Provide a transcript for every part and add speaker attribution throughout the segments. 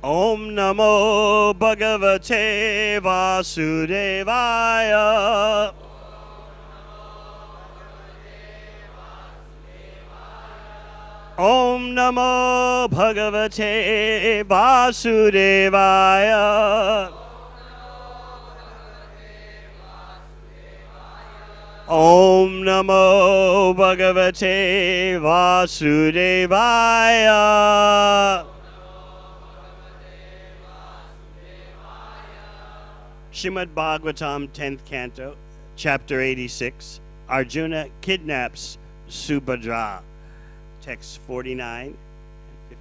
Speaker 1: Om Namo Bhagavate Vasudevaya. Om Namo Bhagavate Vasudevaya. Om Namo Bhagavate Vasudevaya. Srimad Bhagavatam, 10th Canto, Chapter 86. Arjuna kidnaps Subhadra. Text 49 and 50.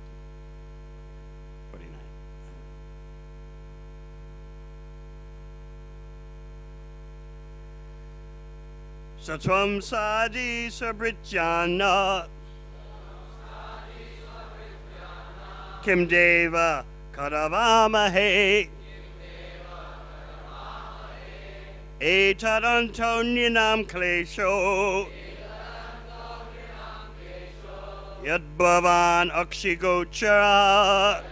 Speaker 1: 49. Satvam śādhi sva-bṛtyān kim deva karavāma etad-anto nṛṇāṁ kleśo yad bhavān akṣi-gocaraḥ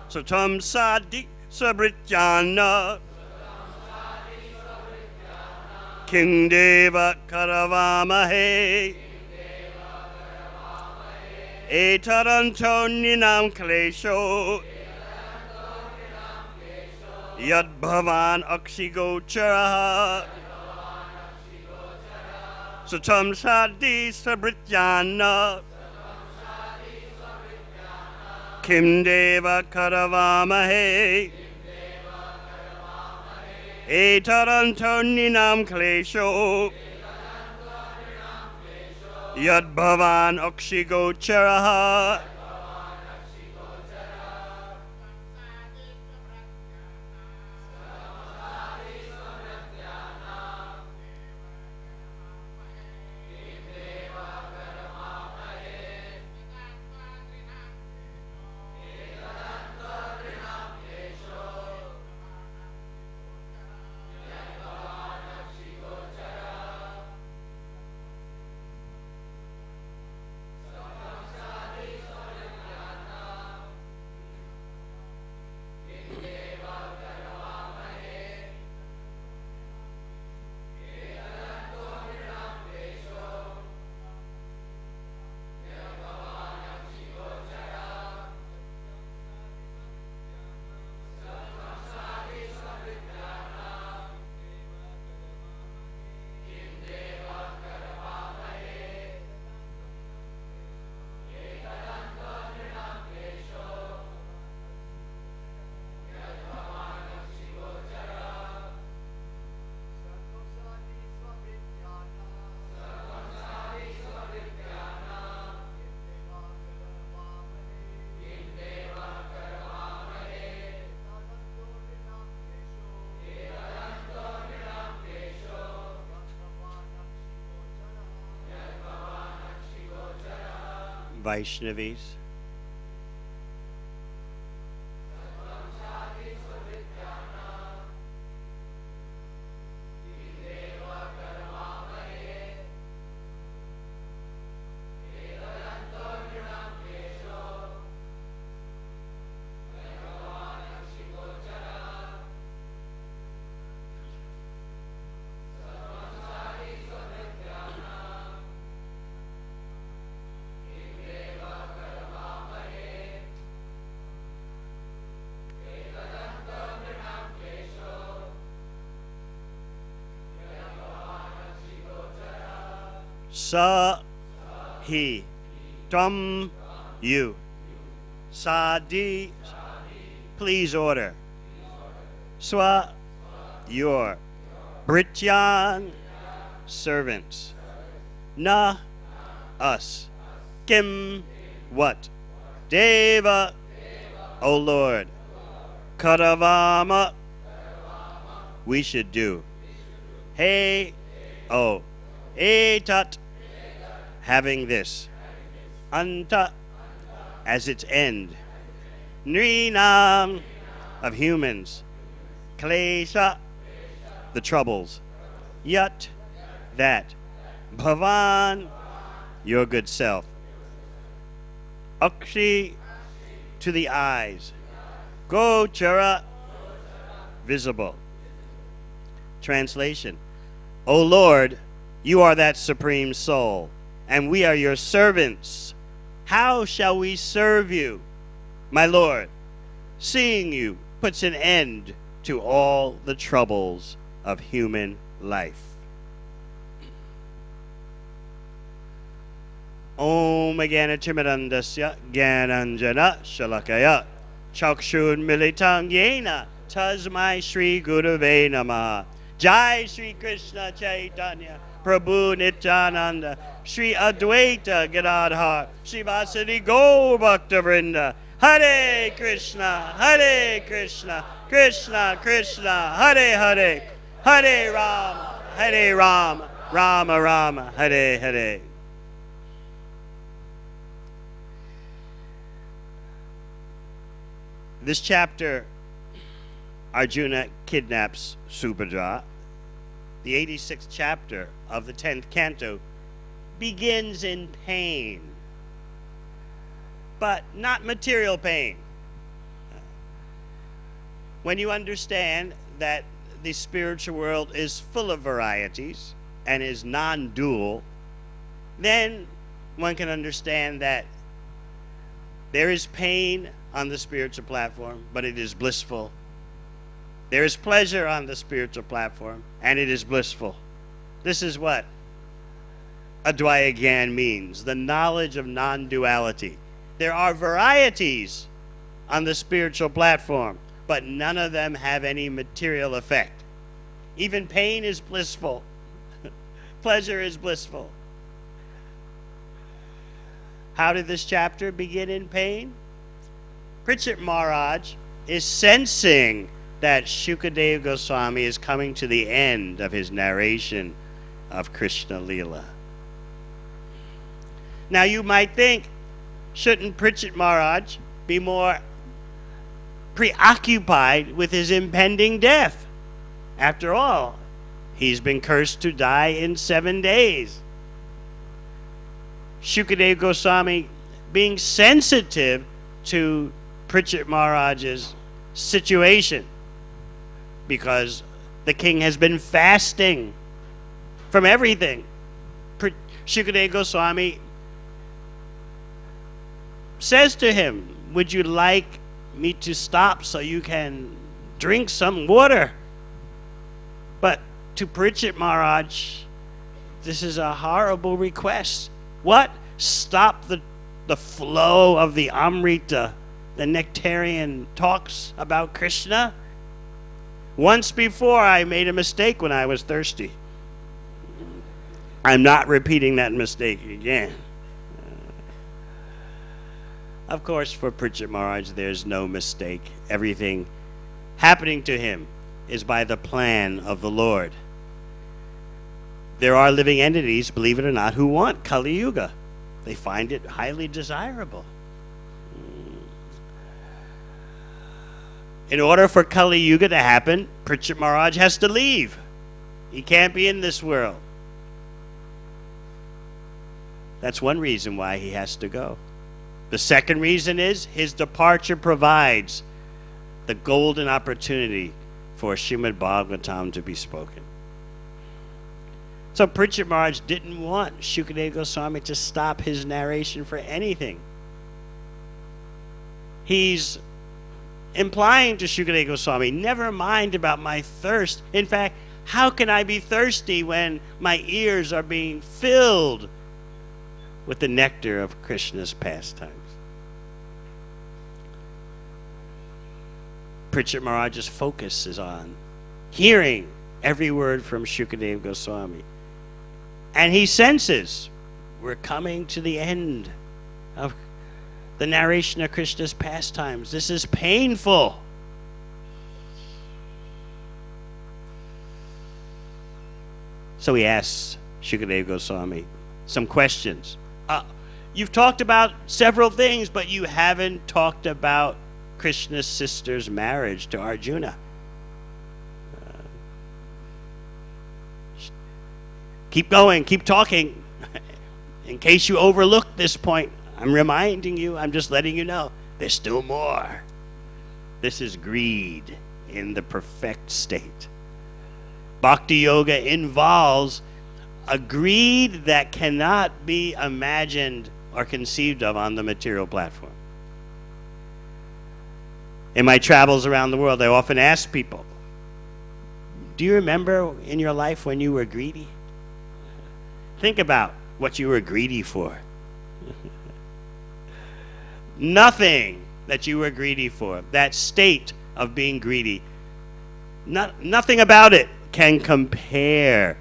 Speaker 1: satvam śādhi sva-bṛtyān kim deva karavāma etad-anto nṛṇāṁ kleśo yad bhavān akṣi-gocaraḥ satvam śādhi sva-bṛtyān kim deva karavāma etad-anto nṛṇāṁ kleśo yad bhavān akṣi-gocaraḥ Vaishnavis. Sa, he, tvam, you. Śādhi, please order. Sva, your. Bhṛtyān, servants. Na, us. Kim, what. Deva, O Lord. Karavāma, we should do. Hey, oh. Etat, having this. Antaḥ, as its end. nṛṇāṁ, of humans. Kleśaḥ, the troubles. Yat, that. Bhavān, your good self. Akṣi, to the eyes. Go-caraḥ, visible. Translation. O Lord, you are that supreme soul, and we are your servants. How shall we serve you, my Lord? Seeing you puts an end to all the troubles of human life. Om Jnana-timirandasya Jnananjana Shalakaya Chakshunmilitam Yena Tasmai Shri Gurave Namaha. Jai Shri Krishna Chaitanya Prabhu Nityananda Shri Advaita Gadadhar Shri Vasadi Gaur Bhaktivedanta. Hare Krishna, Krishna Krishna, Hare Hare, Hare Rama, Rama Rama, Hare Hare. This chapter, Arjuna kidnaps Subhadra. The 86th chapter of the 10th canto begins in pain, but not material pain. When you understand that the spiritual world is full of varieties and is non-dual, then one can understand that there is pain on the spiritual platform, but it is blissful. There is pleasure on the spiritual platform, and it is blissful. This is what Advaya Gyan means, the knowledge of non-duality. There are varieties on the spiritual platform, but none of them have any material effect. Even pain is blissful. Pleasure is blissful. How did this chapter begin in pain? Pritchett Maharaj is sensing that Shukadeva Goswami is coming to the end of his narration of Krishna Leela. Now you might think, shouldn't Pritchett Maharaj be more preoccupied with his impending death? After all, he's been cursed to die in 7 days. Shukadeva Goswami being sensitive to Pritchett Maharaj's situation because the king has been fasting from everything. Shukadeva Goswami says to him, would you like me to stop so you can drink some water? But to Pritchett Maharaj, this is a horrible request. What? Stop the flow of the Amrita, the nectarian talks about Krishna? Once before I made a mistake when I was thirsty. I'm not repeating that mistake again. Of course, for Pritchett Maharaj, there's no mistake. Everything happening to him is by the plan of the Lord. There are living entities, believe it or not, who want Kali Yuga. They find it highly desirable. In order for Kali Yuga to happen, Pritchett Maharaj has to leave. He can't be in this world. That's one reason why he has to go. The second reason is his departure provides the golden opportunity for Srimad Bhagavatam to be spoken. So Pritchett Maharaj didn't want Shukadeva Goswami to stop his narration for anything. He's implying to Shukadeva Goswami, never mind about my thirst. In fact, how can I be thirsty when my ears are being filled with the nectar of Krishna's pastimes? Pritchett Maharaj's focus is on hearing every word from Shukadeva Goswami. And he senses we're coming to the end of the narration of Krishna's pastimes. This is painful. So he asks Shukadeva Goswami some questions. You've talked about several things, but you haven't talked about Krishna's sister's marriage to Arjuna. Keep going, keep talking. In case you overlooked this point, I'm reminding you, I'm just letting you know. There's still more. This is greed in the perfect state. Bhakti yoga involves a greed that cannot be imagined or conceived of on the material platform. In my travels around the world, I often ask people, do you remember in your life when you were greedy? Think about what you were greedy for. Nothing that you were greedy for, that state of being greedy, nothing about it can compare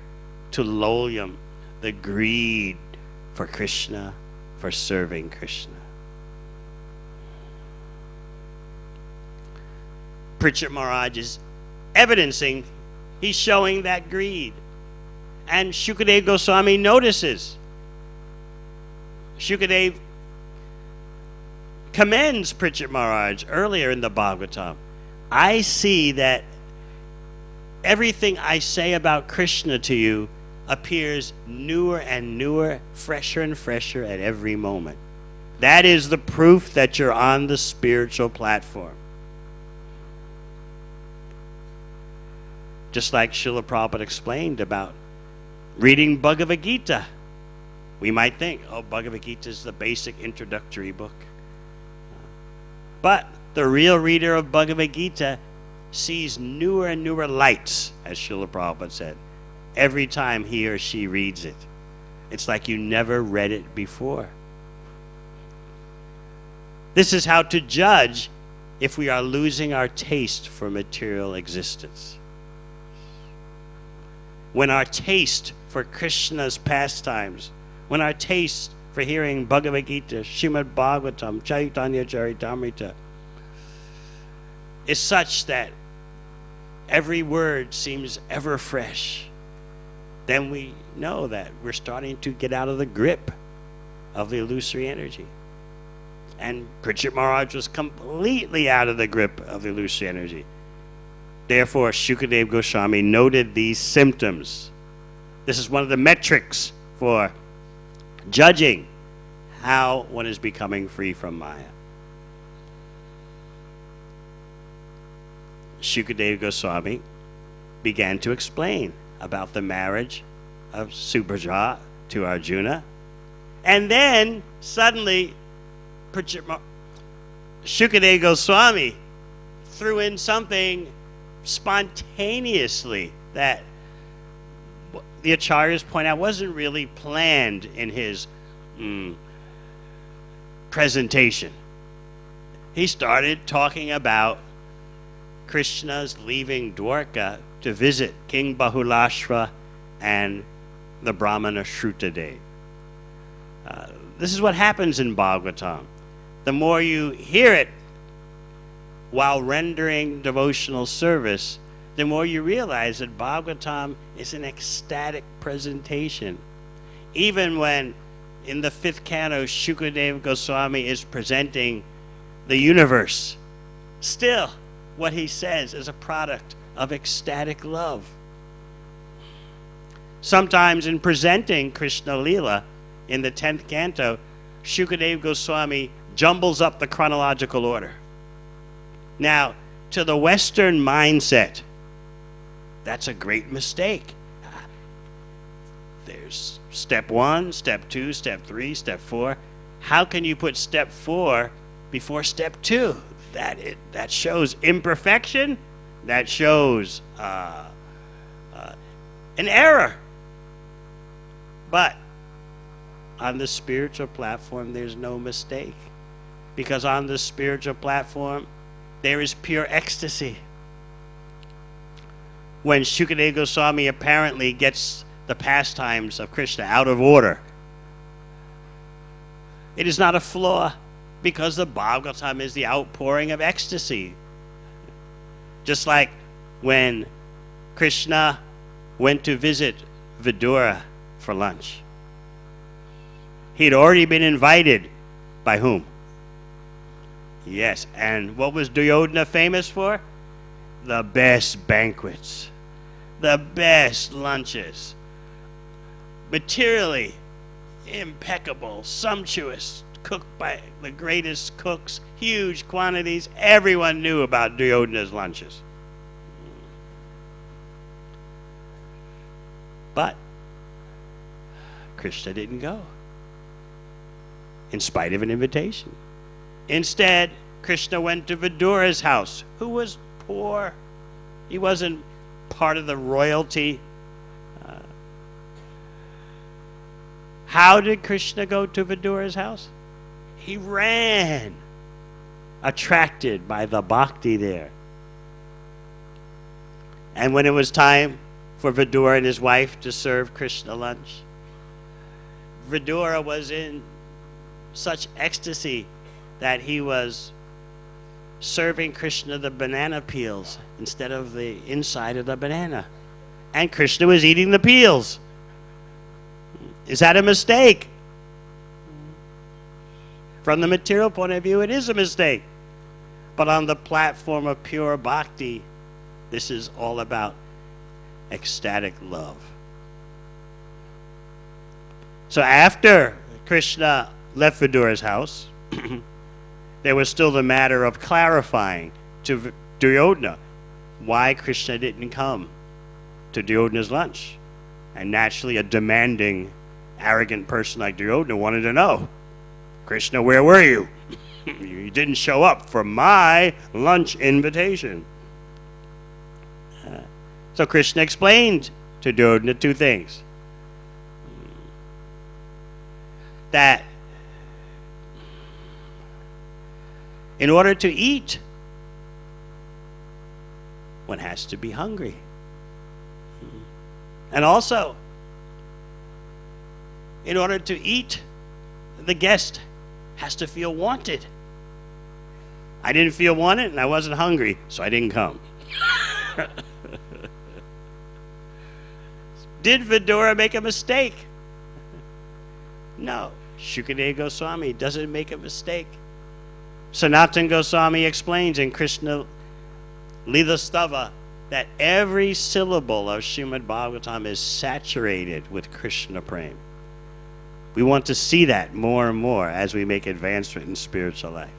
Speaker 1: to lolyam, the greed for Krishna, for serving Krishna. Parikshit Maharaj is evidencing, he's showing that greed. And Shukadeva Goswami notices. Shukadeva commends Parikshit Maharaj earlier in the Bhagavatam. I see that everything I say about Krishna to you appears newer and newer, fresher and fresher at every moment. That is the proof that you're on the spiritual platform. Just like Srila Prabhupada explained about reading Bhagavad Gita. We might think, oh, Bhagavad Gita is the basic introductory book. But the real reader of Bhagavad Gita sees newer and newer lights, as Srila Prabhupada said, every time he or she reads it. It's like you never read it before. This is how to judge if we are losing our taste for material existence. When our taste for Krishna's pastimes, when our taste for hearing Bhagavad Gita, Srimad Bhagavatam, Chaitanya Charitamrita is such that every word seems ever fresh, then we know that we're starting to get out of the grip of the illusory energy. And Parikshit Maharaj was completely out of the grip of the illusory energy. Therefore, Shukadeva Goswami noted these symptoms. This is one of the metrics for judging how one is becoming free from Maya. Shukadeva Goswami began to explain about the marriage of Subhadra to Arjuna. And then, suddenly, Shukadeva Goswami threw in something spontaneously that the acharyas point out wasn't really planned in his presentation. He started talking about Krishna's leaving Dwarka to visit King Bahulashva and the Brahmana Shrutadev. This is what happens in Bhagavatam. The more you hear it while rendering devotional service, the more you realize that Bhagavatam is an ecstatic presentation. Even when in the 5th canto Shukadeva Goswami is presenting the universe, still what he says is a product of ecstatic love. Sometimes in presenting Krishna Leela in the 10th canto, Shukadeva Goswami jumbles up the chronological order. Now, to the Western mindset, that's a great mistake. There's step 1, step 2, step 3, step 4. How can you put step 4 before step 2? That shows imperfection. That shows an error. But on the spiritual platform, there's no mistake. Because on the spiritual platform, there is pure ecstasy. When Shukadeva Goswami apparently gets the pastimes of Krishna out of order, it is not a flaw, because the Bhagavatam is the outpouring of ecstasy. Just like when Krishna went to visit Vidura for lunch. He'd already been invited by whom? Yes, and what was Duryodhana famous for? The best banquets, the best lunches, materially impeccable, sumptuous, cooked by the greatest cooks, huge quantities. Everyone knew about Duryodhana's lunches. But Krishna didn't go, in spite of an invitation. Instead, Krishna went to Vidura's house, who was poor. He wasn't part of the royalty. How did Krishna go to Vidura's house? He ran, attracted by the bhakti there. And when it was time for Vidura and his wife to serve Krishna lunch, Vidura was in such ecstasy that he was serving Krishna the banana peels instead of the inside of the banana. And Krishna was eating the peels. Is that a mistake? From the material point of view, it is a mistake. But on the platform of pure bhakti, this is all about ecstatic love. So after Krishna left Vidura's house, there was still the matter of clarifying to Duryodhana why Krishna didn't come to Duryodhana's lunch. And naturally, a demanding, arrogant person like Duryodhana wanted to know, Krishna, where were you? You didn't show up for my lunch invitation. So Krishna explained to Duryodhana two things. That in order to eat, one has to be hungry. And also, in order to eat, the guest has to feel wanted. I didn't feel wanted and I wasn't hungry, so I didn't come. Did Vidura make a mistake? No. Shukadeva Goswami doesn't make a mistake. Sanatana Goswami explains in Krishna Lila Stava that every syllable of Srimad Bhagavatam is saturated with Krishna Prem. We want to see that more and more as we make advancement in spiritual life.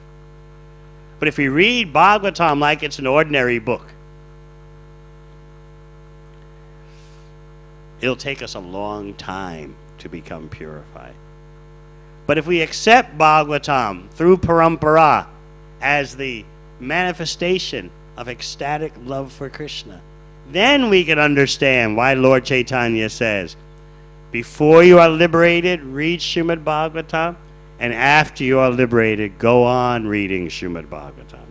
Speaker 1: But if we read Bhagavatam like it's an ordinary book, it'll take us a long time to become purified. But if we accept Bhagavatam through parampara as the manifestation of ecstatic love for Krishna, then we can understand why Lord Chaitanya says, before you are liberated, read Srimad Bhagavatam, and after you are liberated, go on reading Srimad Bhagavatam.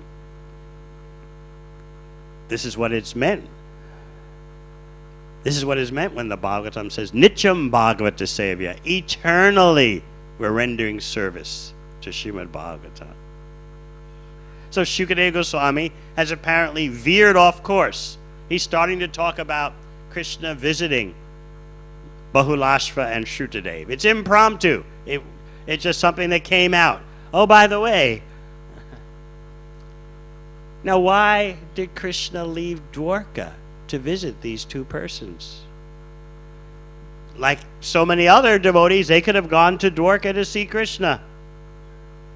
Speaker 1: This is what it's meant. This is what is meant when the Bhagavatam says, Nityam Bhagavata Sevya, eternally we're rendering service to Srimad Bhagavatam. So Shukadeva Goswami has apparently veered off course. He's starting to talk about Krishna visiting Bahulashva and Shrutadev. It's impromptu. It's just something that came out. Oh, by the way, now why did Krishna leave Dwarka to visit these two persons? Like so many other devotees, they could have gone to Dwarka to see Krishna.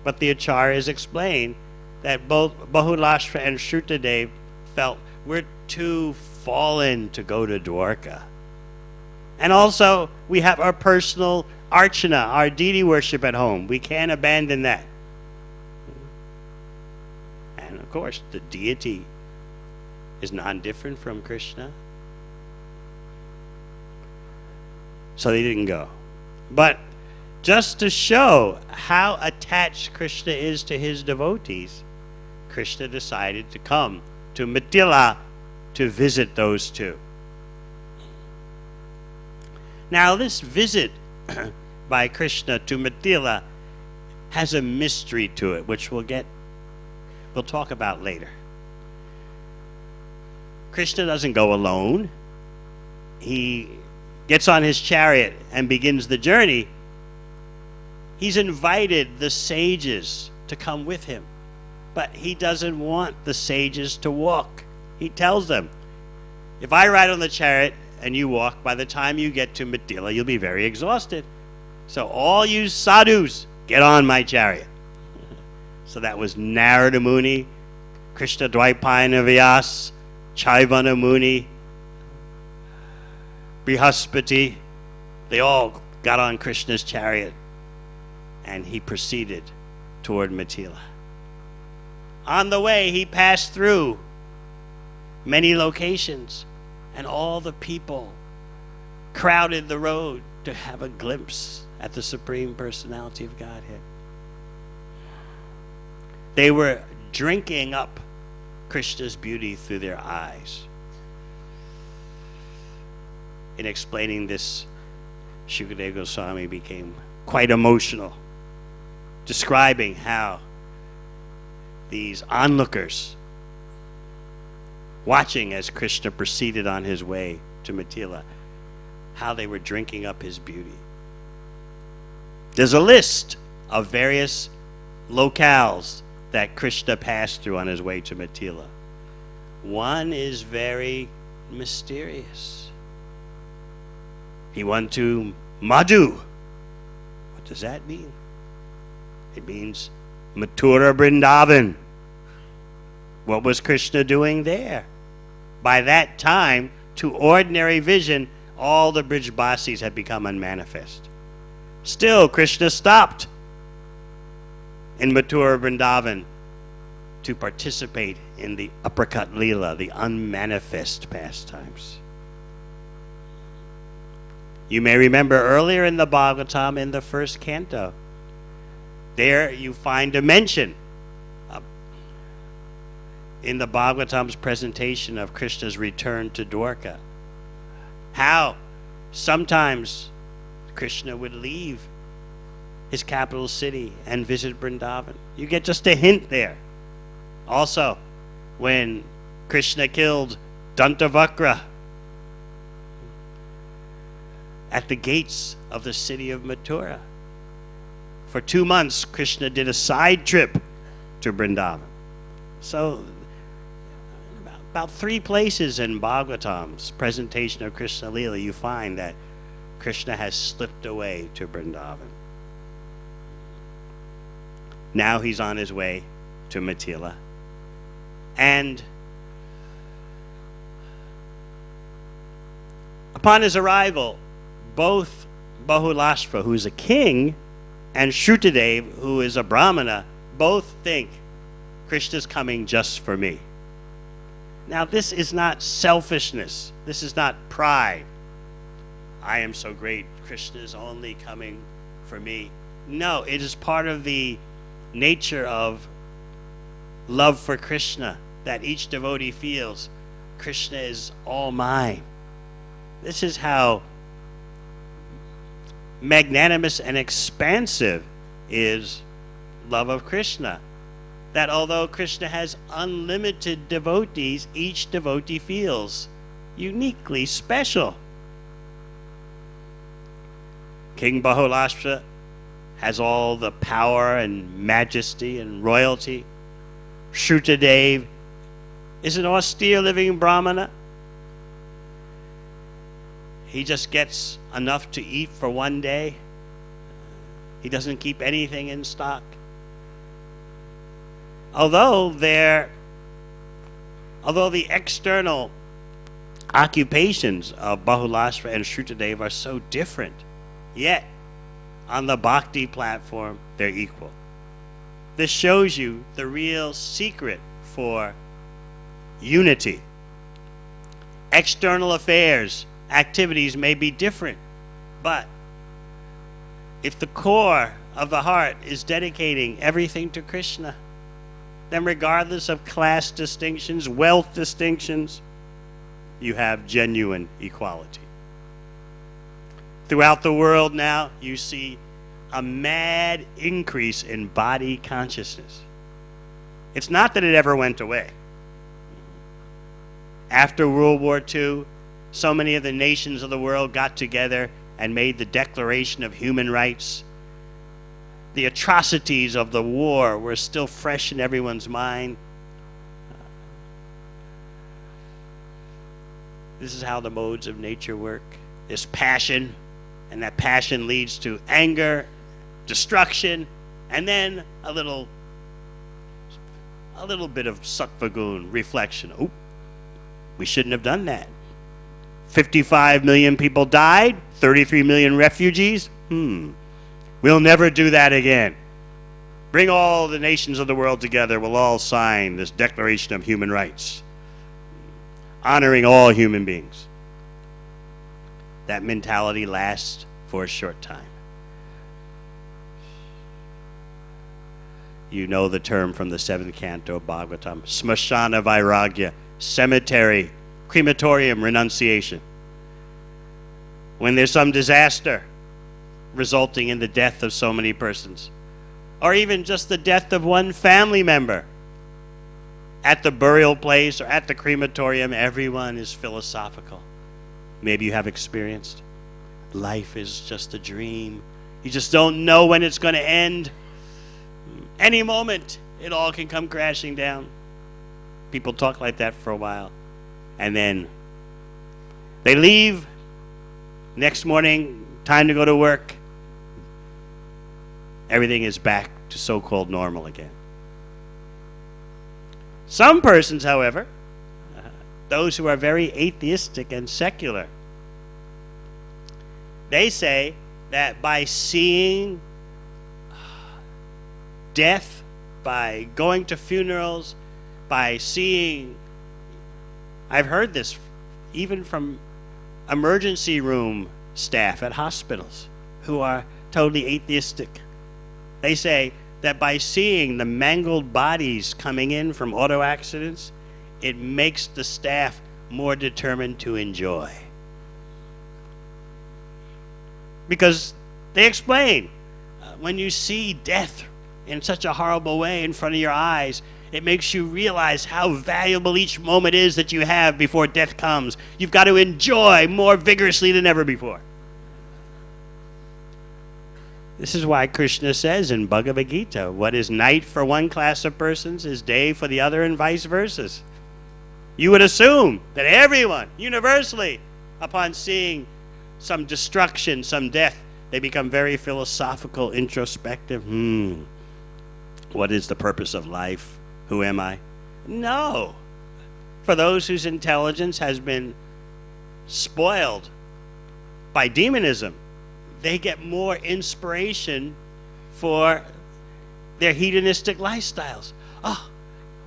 Speaker 1: But the acharyas explain that both Bahulashva and Shrutadev felt we're too fallen to go to Dwarka. And also, we have our personal archana, our deity worship at home. We can't abandon that. And of course, the deity is non-different from Krishna. So they didn't go. But just to show how attached Krishna is to his devotees, Krishna decided to come to Mithila to visit those two. Now this visit by Krishna to Mithila has a mystery to it, which we'll talk about later. Krishna doesn't go alone. He gets on his chariot and begins the journey. He's invited the sages to come with him, but he doesn't want the sages to walk. He tells them, if I ride on the chariot and you walk, by the time you get to Mithila, you'll be very exhausted. So all you sadhus, get on my chariot. So that was Narada Muni, Krishna Dvaipayana Vyas, Chaivana Muni, Brihaspati. They all got on Krishna's chariot, and he proceeded toward Mithila. On the way, he passed through many locations, and all the people crowded the road to have a glimpse at the Supreme Personality of Godhead. They were drinking up Krishna's beauty through their eyes. In explaining this, Shukadeva Goswami became quite emotional, describing how these onlookers, watching as Krishna proceeded on his way to Mithila, how they were drinking up his beauty. There's a list of various locales that Krishna passed through on his way to Mithila. One is very mysterious. He went to Madhu. What does that mean? It means Mathura Vrindavan. What was Krishna doing there? By that time, to ordinary vision, all the Brijbasis had become unmanifest. Still, Krishna stopped in Mathura Vrindavan to participate in the uppercut lila, the unmanifest pastimes. You may remember earlier in the Bhagavatam, in the first canto, there you find a mention in the Bhagavatam's presentation of Krishna's return to Dwarka, how sometimes Krishna would leave his capital city and visit Vrindavan. You get just a hint there. Also, when Krishna killed Dantavakra at the gates of the city of Mathura, for 2 months, Krishna did a side trip to Vrindavan. So, about 3 places in Bhagavatam's presentation of Krishna Lila, you find that Krishna has slipped away to Vrindavan. Now he's on his way to Mithila. And upon his arrival, both Bahulashva, who is a king, and Shrutadev, who is a brahmana, both think Krishna's coming just for me. Now, this is not selfishness. This is not pride. I am so great. Krishna is only coming for me. No, it is part of the nature of love for Krishna that each devotee feels. Krishna is all mine. This is how magnanimous and expansive is love of Krishna. That although Krishna has unlimited devotees, each devotee feels uniquely special. King Bahulashva has all the power and majesty and royalty. Shrutadev is an austere living brahmana. He just gets enough to eat for one day. He doesn't keep anything in stock. Although the external occupations of Bahulashva and Shrutadev are so different, yet on the bhakti platform they're equal. This shows you the real secret for unity. External affairs, activities may be different, but if the core of the heart is dedicating everything to Krishna, then regardless of class distinctions, wealth distinctions, you have genuine equality. Throughout the world now, you see a mad increase in body consciousness. It's not that it ever went away. After World War II, so many of the nations of the world got together and made the Declaration of Human Rights. The atrocities of the war were still fresh in everyone's mind. This is how the modes of nature work. There's passion, and that passion leads to anger, destruction, and then a little bit of sattva-gun, reflection. Oh, we shouldn't have done that. 55 million people died, 33 million refugees. We'll never do that again. Bring all the nations of the world together. We'll all sign this Declaration of Human Rights, honoring all human beings. That mentality lasts for a short time. You know the term from the 7th canto of Bhagavatam, smashana vairagya, cemetery, crematorium, renunciation. When there's some disaster resulting in the death of so many persons, or even just the death of one family member, at the burial place or at the crematorium, everyone is philosophical. Maybe you have experienced. Life is just a dream. You just don't know when it's going to end. Any moment, it all can come crashing down. People talk like that for a while. And then they leave. Next morning, time to go to work. Everything is back to so-called normal again. Some persons, however, those who are very atheistic and secular, they say that by seeing death, by going to funerals, by seeing, I've heard this even from emergency room staff at hospitals who are totally atheistic. They say that by seeing the mangled bodies coming in from auto accidents, it makes the staff more determined to enjoy. Because they explain, when you see death in such a horrible way in front of your eyes, it makes you realize how valuable each moment is that you have before death comes. You've got to enjoy more vigorously than ever before. This is why Krishna says in Bhagavad Gita, what is night for one class of persons is day for the other, and vice versa. You would assume that everyone, universally, upon seeing some destruction, some death, they become very philosophical, introspective. What is the purpose of life? Who am I? No. For those whose intelligence has been spoiled by demonism, they get more inspiration for their hedonistic lifestyles. Oh,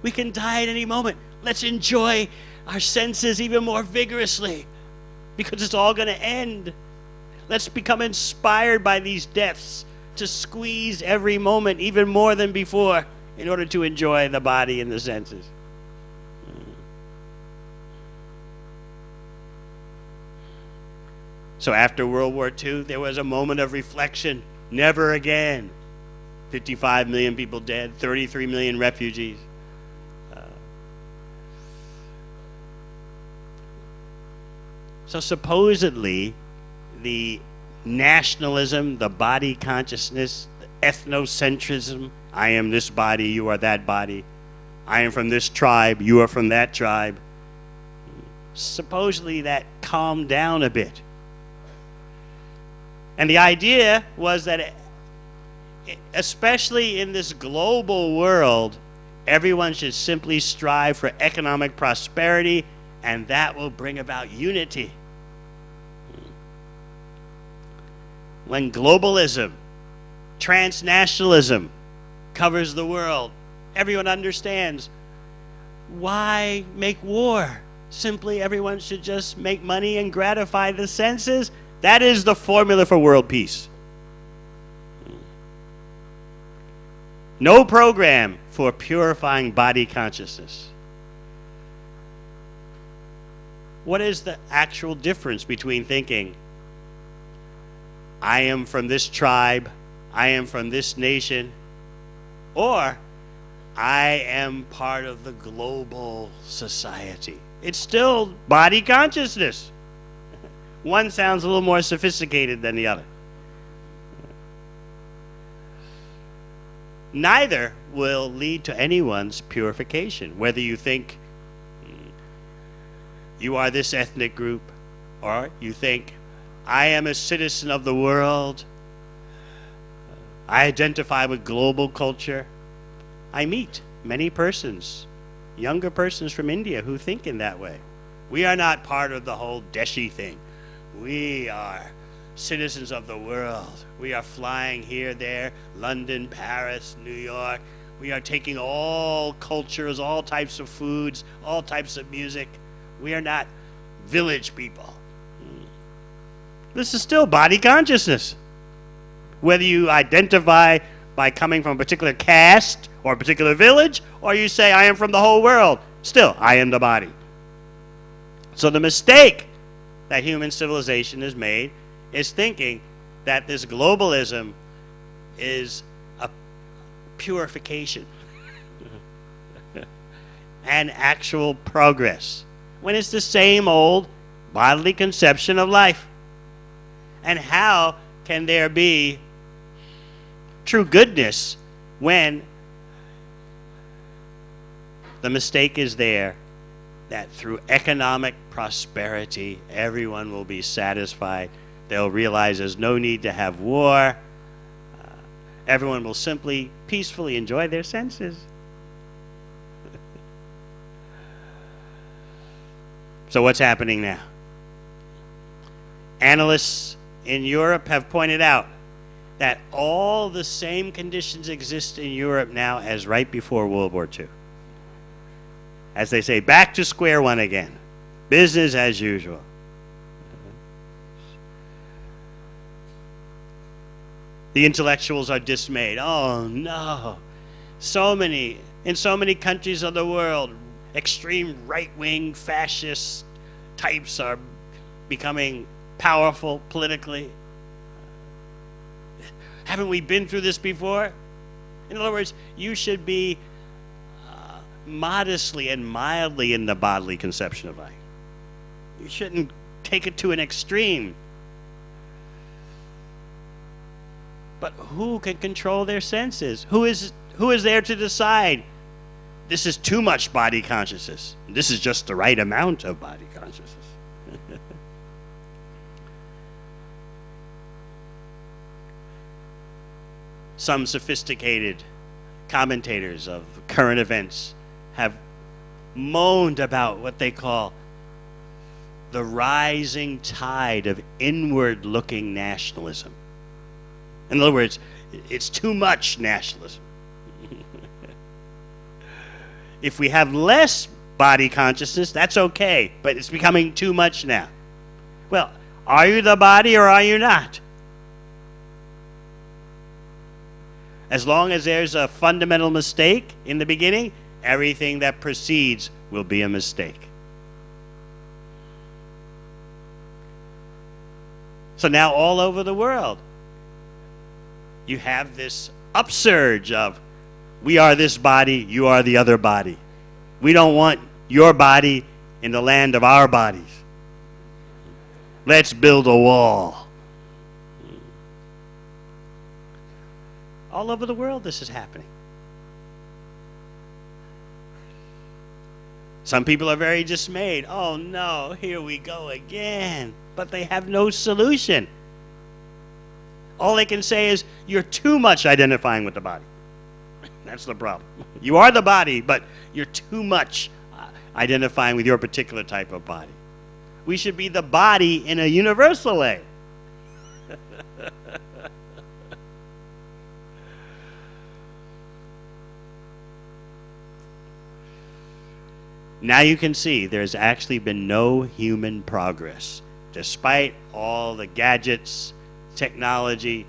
Speaker 1: we can die at any moment. Let's enjoy our senses even more vigorously because it's all going to end. Let's become inspired by these deaths to squeeze every moment even more than before in order to enjoy the body and the senses. So after World War II, there was a moment of reflection. Never again. 55 million people dead, 33 million refugees. So supposedly, the nationalism, the body consciousness, the ethnocentrism, I am this body, you are that body. I am from this tribe, you are from that tribe. Supposedly that calmed down a bit. And the idea was that, especially in this global world, everyone should simply strive for economic prosperity, and that will bring about unity. When globalism, transnationalism covers the world, everyone understands, why make war? Simply everyone should just make money and gratify the senses. That is the formula for world peace. No program for purifying body consciousness. What is the actual difference between thinking, I am from this tribe, I am from this nation, or I am part of the global society? It's still body consciousness. One sounds a little more sophisticated than the other. Neither will lead to anyone's purification, whether you think you are this ethnic group, or you think I am a citizen of the world. I identify with global culture. I meet many persons, younger persons from India who think in that way. We are not part of the whole Deshi thing. We are citizens of the world. We are flying here, there, London, Paris, New York. We are taking all cultures, all types of foods, all types of music. We are not village people. This is still body consciousness. Whether you identify by coming from a particular caste or a particular village, or you say, I am from the whole world, still, I am the body. So the mistake that human civilization has made is thinking that this globalism is a purification and actual progress, when it's the same old bodily conception of life. And how can there be true goodness when the mistake is there that through economic prosperity, everyone will be satisfied. They'll realize there's no need to have war. Everyone will simply peacefully enjoy their senses. So what's happening now? Analysts in Europe have pointed out that all the same conditions exist in Europe now as right before World War II. As they say, back to square one again. Business as usual. The intellectuals are dismayed. Oh no. In so many countries of the world, extreme right-wing fascist types are becoming powerful politically. Haven't we been through this before? In other words, you should be modestly and mildly in the bodily conception of life. You shouldn't take it to an extreme. But who can control their senses? Who is there to decide this is too much body consciousness? This is just the right amount of body consciousness. Some sophisticated commentators of current events have moaned about what they call the rising tide of inward-looking nationalism. In other words, it's too much nationalism. If we have less body consciousness, that's okay, but it's becoming too much now. Well, are you the body or are you not? As long as there's a fundamental mistake in the beginning, everything that precedes will be a mistake. So now all over the world, you have this upsurge of, we are this body, you are the other body. We don't want your body in the land of our bodies. Let's build a wall. All over the world this is happening. Some people are very dismayed. Oh no, here we go again. But they have no solution. All they can say is, you're too much identifying with the body. That's the problem. You are the body, but you're too much identifying with your particular type of body. We should be the body in a universal way. Now you can see there's actually been no human progress. Despite all the gadgets, technology,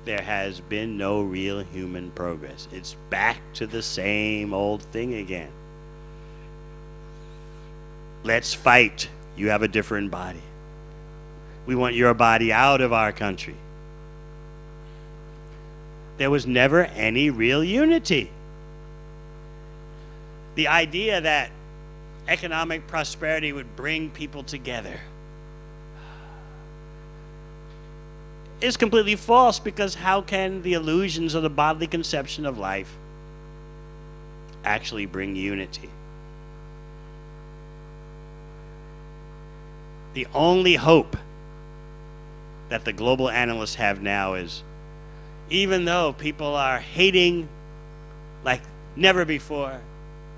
Speaker 1: there has been no real human progress. It's back to the same old thing again. Let's fight. You have a different body. We want your body out of our country. There was never any real unity. The idea that economic prosperity would bring people together is completely false, because how can the illusions of the bodily conception of life actually bring unity? The only hope that the global analysts have now is Even though people are hating like never before,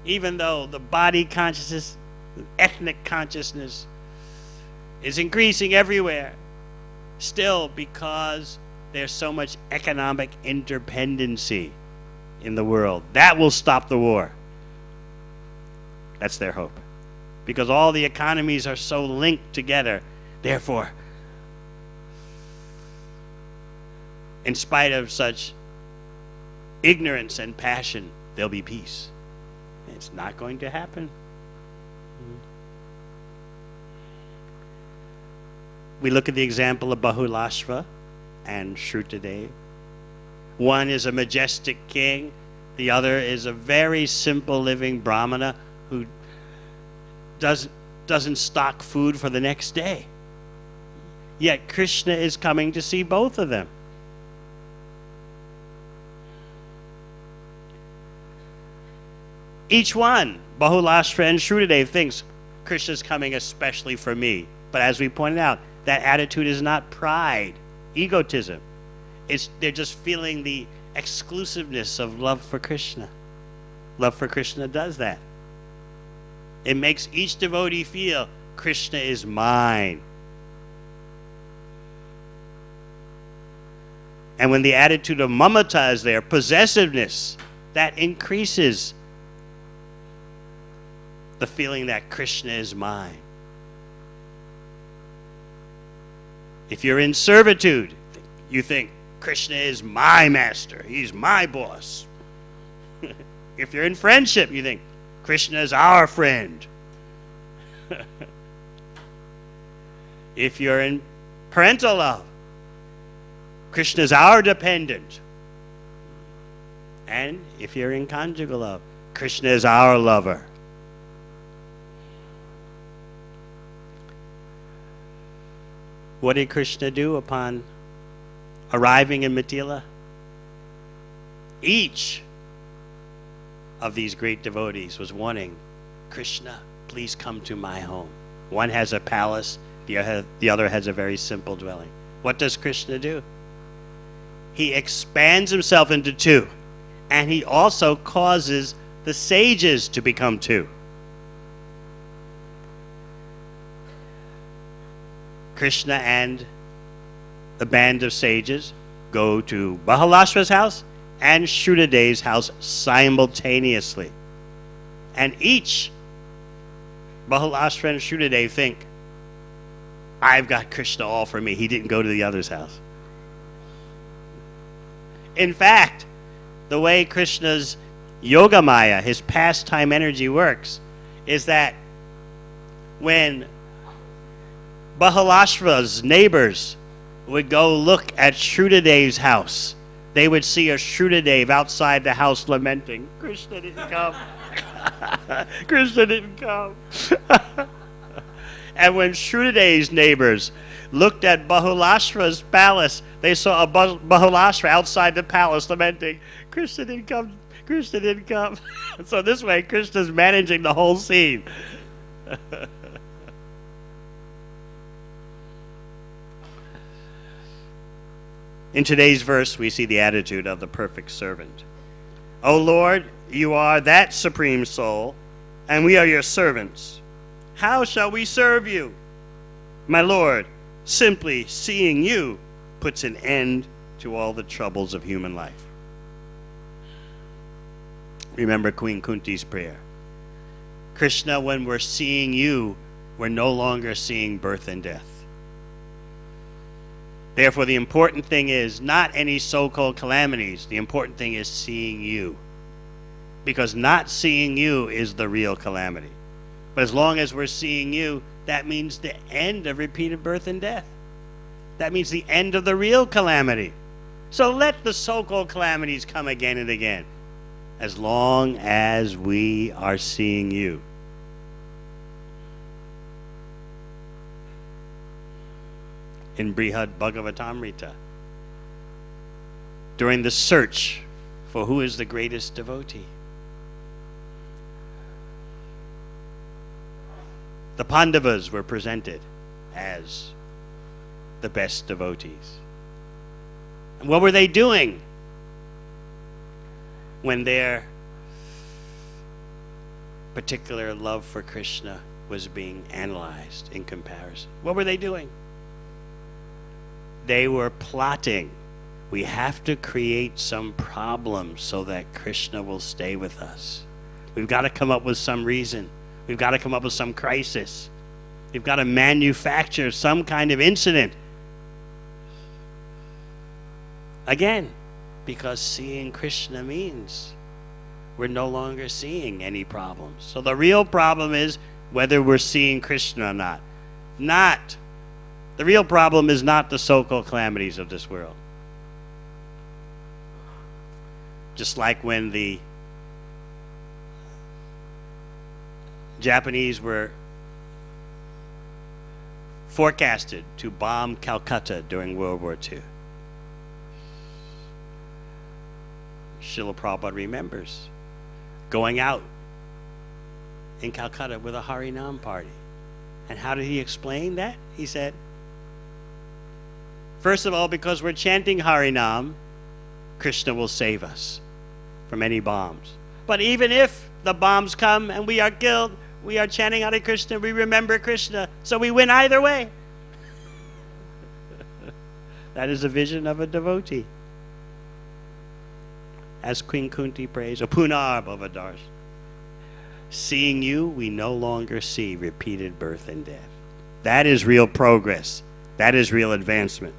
Speaker 1: even though the body consciousness, ethnic consciousness is increasing everywhere, still, because there's so much economic interdependency in the world, that will stop the war. That's their hope. Because all the economies are so linked together, therefore, in spite of such ignorance and passion, there'll be peace. It's not going to happen. We look at the example of Bahulashva and Shrutadev. One is a majestic king. The other is a very simple living brahmana who doesn't stock food for the next day. Yet Krishna is coming to see both of them. Each one, Bahulashva and Shrutadev, thinks Krishna's coming especially for me. But as we pointed out, that attitude is not pride, egotism. They're just feeling the exclusiveness of love for Krishna. Love for Krishna does that. It makes each devotee feel Krishna is mine. And when the attitude of mamata is there, possessiveness, that increases the feeling that Krishna is mine. If you're in servitude, you think Krishna is my master. He's my boss. If you're in friendship, you think Krishna is our friend. If you're in parental love, Krishna is our dependent. And if you're in conjugal love, Krishna is our lover. What did Krishna do upon arriving in Mithila? Each of these great devotees was wanting, Krishna, please come to my home. One has a palace, the other has a very simple dwelling. What does Krishna do? He expands himself into two, and he also causes the sages to become two. Krishna and the band of sages go to Bahulashva's house and Shrutadev's house simultaneously. And each, Bahulashva and Shrutadev, think, I've got Krishna all for me. He didn't go to the other's house. In fact, the way Krishna's yoga maya, his pastime energy, works is that when Bahulashva's neighbors would go look at Shrutadev's house, they would see a Shrutadev outside the house lamenting, Krishna didn't come. Krishna didn't come. And when Shrutadev's neighbors looked at Bahulashva's palace, they saw a Bahulashva outside the palace lamenting, Krishna didn't come. Krishna didn't come. So this way, Krishna's managing the whole scene. In today's verse, we see the attitude of the perfect servant. O Lord, you are that supreme soul, and we are your servants. How shall we serve you? My Lord, simply seeing you puts an end to all the troubles of human life. Remember Queen Kunti's prayer. Krishna, when we're seeing you, we're no longer seeing birth and death. Therefore, the important thing is not any so-called calamities. The important thing is seeing you. Because not seeing you is the real calamity. But as long as we're seeing you, that means the end of repeated birth and death. That means the end of the real calamity. So let the so-called calamities come again and again, as long as we are seeing you. In Bhaktivedanta, during the search for who is the greatest devotee, the Pandavas were presented as the best devotees. And what were they doing when their particular love for Krishna was being analyzed in comparison? What were they doing? They were plotting. We have to create some problem so that Krishna will stay with us. We've got to come up with some reason. We've got to come up with some crisis. We've got to manufacture some kind of incident. Again, because seeing Krishna means we're no longer seeing any problems. So the real problem is whether we're seeing Krishna or not. The real problem is not the so-called calamities of this world. Just like when the Japanese were forecasted to bomb Calcutta during World War II. Srila Prabhupada remembers going out in Calcutta with a Harinam party. And how did he explain that? He said, first of all, because we're chanting Harinam, Krishna will save us from any bombs. But even if the bombs come and we are killed, we are chanting Hare Krishna, we remember Krishna, so we win either way. That is the vision of a devotee. As Queen Kunti prays, Apunar Bhavadarsh. Seeing you, we no longer see repeated birth and death. That is real progress. That is real advancement.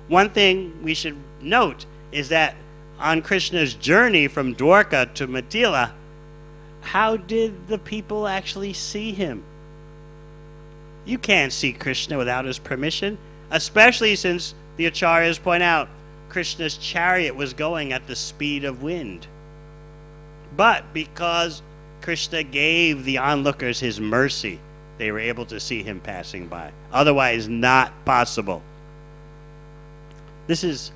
Speaker 1: One thing we should note is that on Krishna's journey from Dwarka to Mithila, how did the people actually see him? You can't see Krishna without his permission, especially since the Acharyas point out Krishna's chariot was going at the speed of wind. But because Krishna gave the onlookers his mercy, they were able to see him passing by. Otherwise, not possible. This is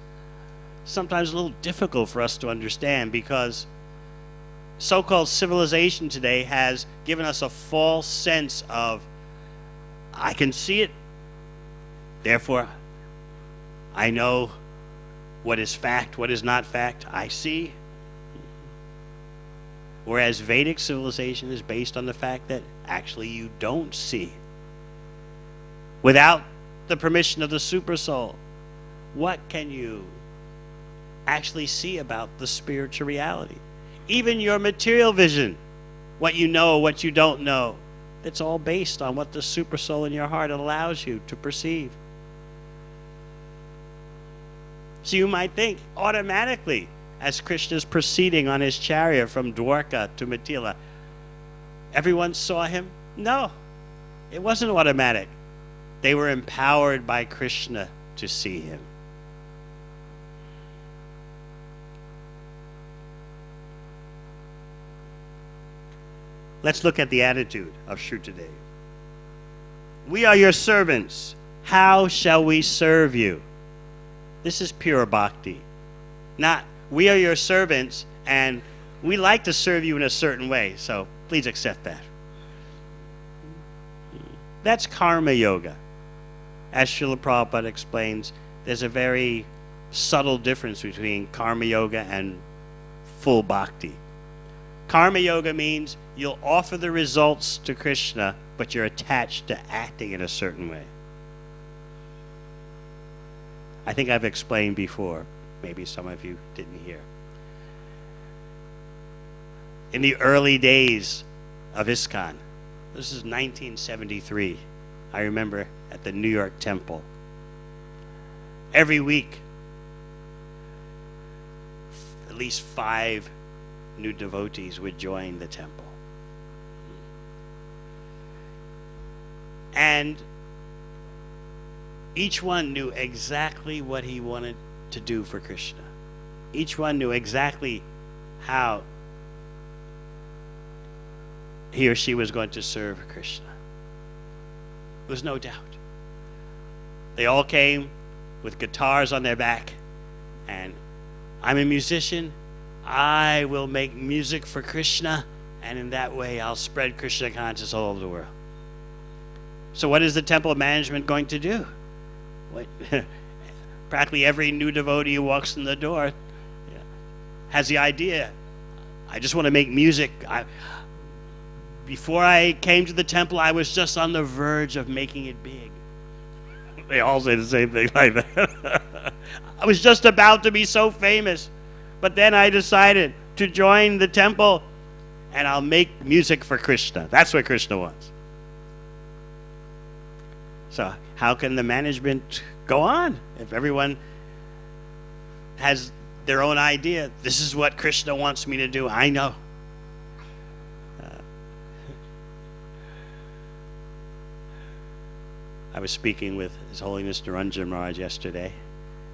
Speaker 1: sometimes a little difficult for us to understand because so-called civilization today has given us a false sense of, I can see it, therefore I know what is fact, what is not fact, I see. Whereas Vedic civilization is based on the fact that actually you don't see. Without the permission of the Supersoul, what can you actually see about the spiritual reality? Even your material vision, what you know, what you don't know, it's all based on what the Supersoul in your heart allows you to perceive. So you might think automatically, as Krishna's proceeding on his chariot from Dwarka to Mithila, everyone saw him? No, it wasn't automatic. They were empowered by Krishna to see him. Let's look at the attitude of Shruta-dev. We are your servants. How shall we serve you? This is pure bhakti. Not, we are your servants, and we like to serve you in a certain way, so please accept that. That's karma yoga. As Srila Prabhupada explains, there's a very subtle difference between karma yoga and full bhakti. Karma yoga means you'll offer the results to Krishna, but you're attached to acting in a certain way. I think I've explained before. Maybe some of you didn't hear. In the early days of ISKCON, this is 1973, I remember at the New York Temple. Every week, at least 5 new devotees would join the temple. And each one knew exactly what he wanted to do for Krishna. Each one knew exactly how he or she was going to serve Krishna. There was no doubt. They all came with guitars on their back, and I'm a musician. I will make music for Krishna, and in that way I'll spread Krishna consciousness all over the world. So what is the temple management going to do? practically every new devotee who walks in the door has the idea, I just want to make music. Before I came to the temple, I was just on the verge of making it big. They all say the same thing like that. I was just about to be so famous, but then I decided to join the temple and I'll make music for Krishna. That's what Krishna wants. So how can the management go on if everyone has their own idea? This is what Krishna wants me to do. I know. I was speaking with His Holiness Nṛṇāṁ Maharaj yesterday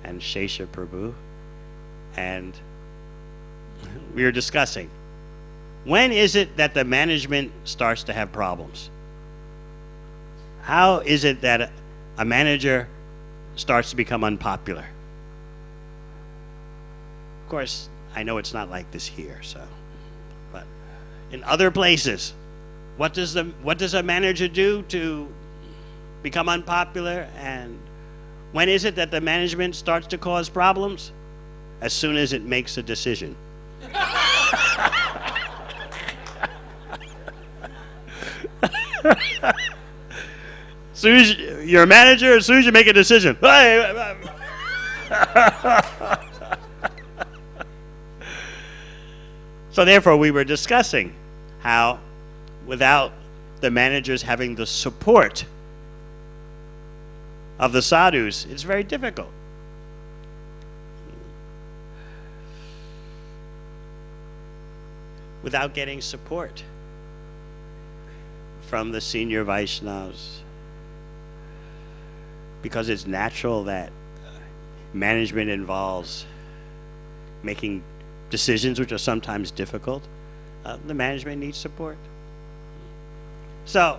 Speaker 1: and Shesha Prabhu, and we were discussing, when is it that the management starts to have problems? How is it that a manager starts to become unpopular? Of course, I know it's not like this here, but in other places, what does a manager do to become unpopular? And when is it that the management starts to cause problems? As soon as it makes a decision. As soon as you're a manager, as soon as you make a decision. So therefore, we were discussing how without the managers having the support of the sadhus, it's very difficult. Without getting support from the senior Vaishnavas, because it's natural that management involves making decisions which are sometimes difficult, the management needs support. So,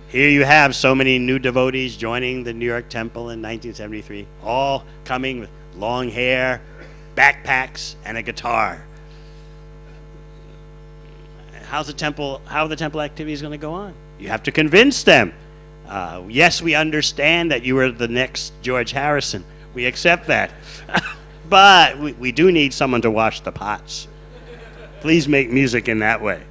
Speaker 1: here you have so many new devotees joining the New York Temple in 1973, all coming with long hair, backpacks, and a guitar. How are the temple activities going to go on? You have to convince them. Yes, we understand that you are the next George Harrison. We accept that. But we do need someone to wash the pots. Please make music in that way.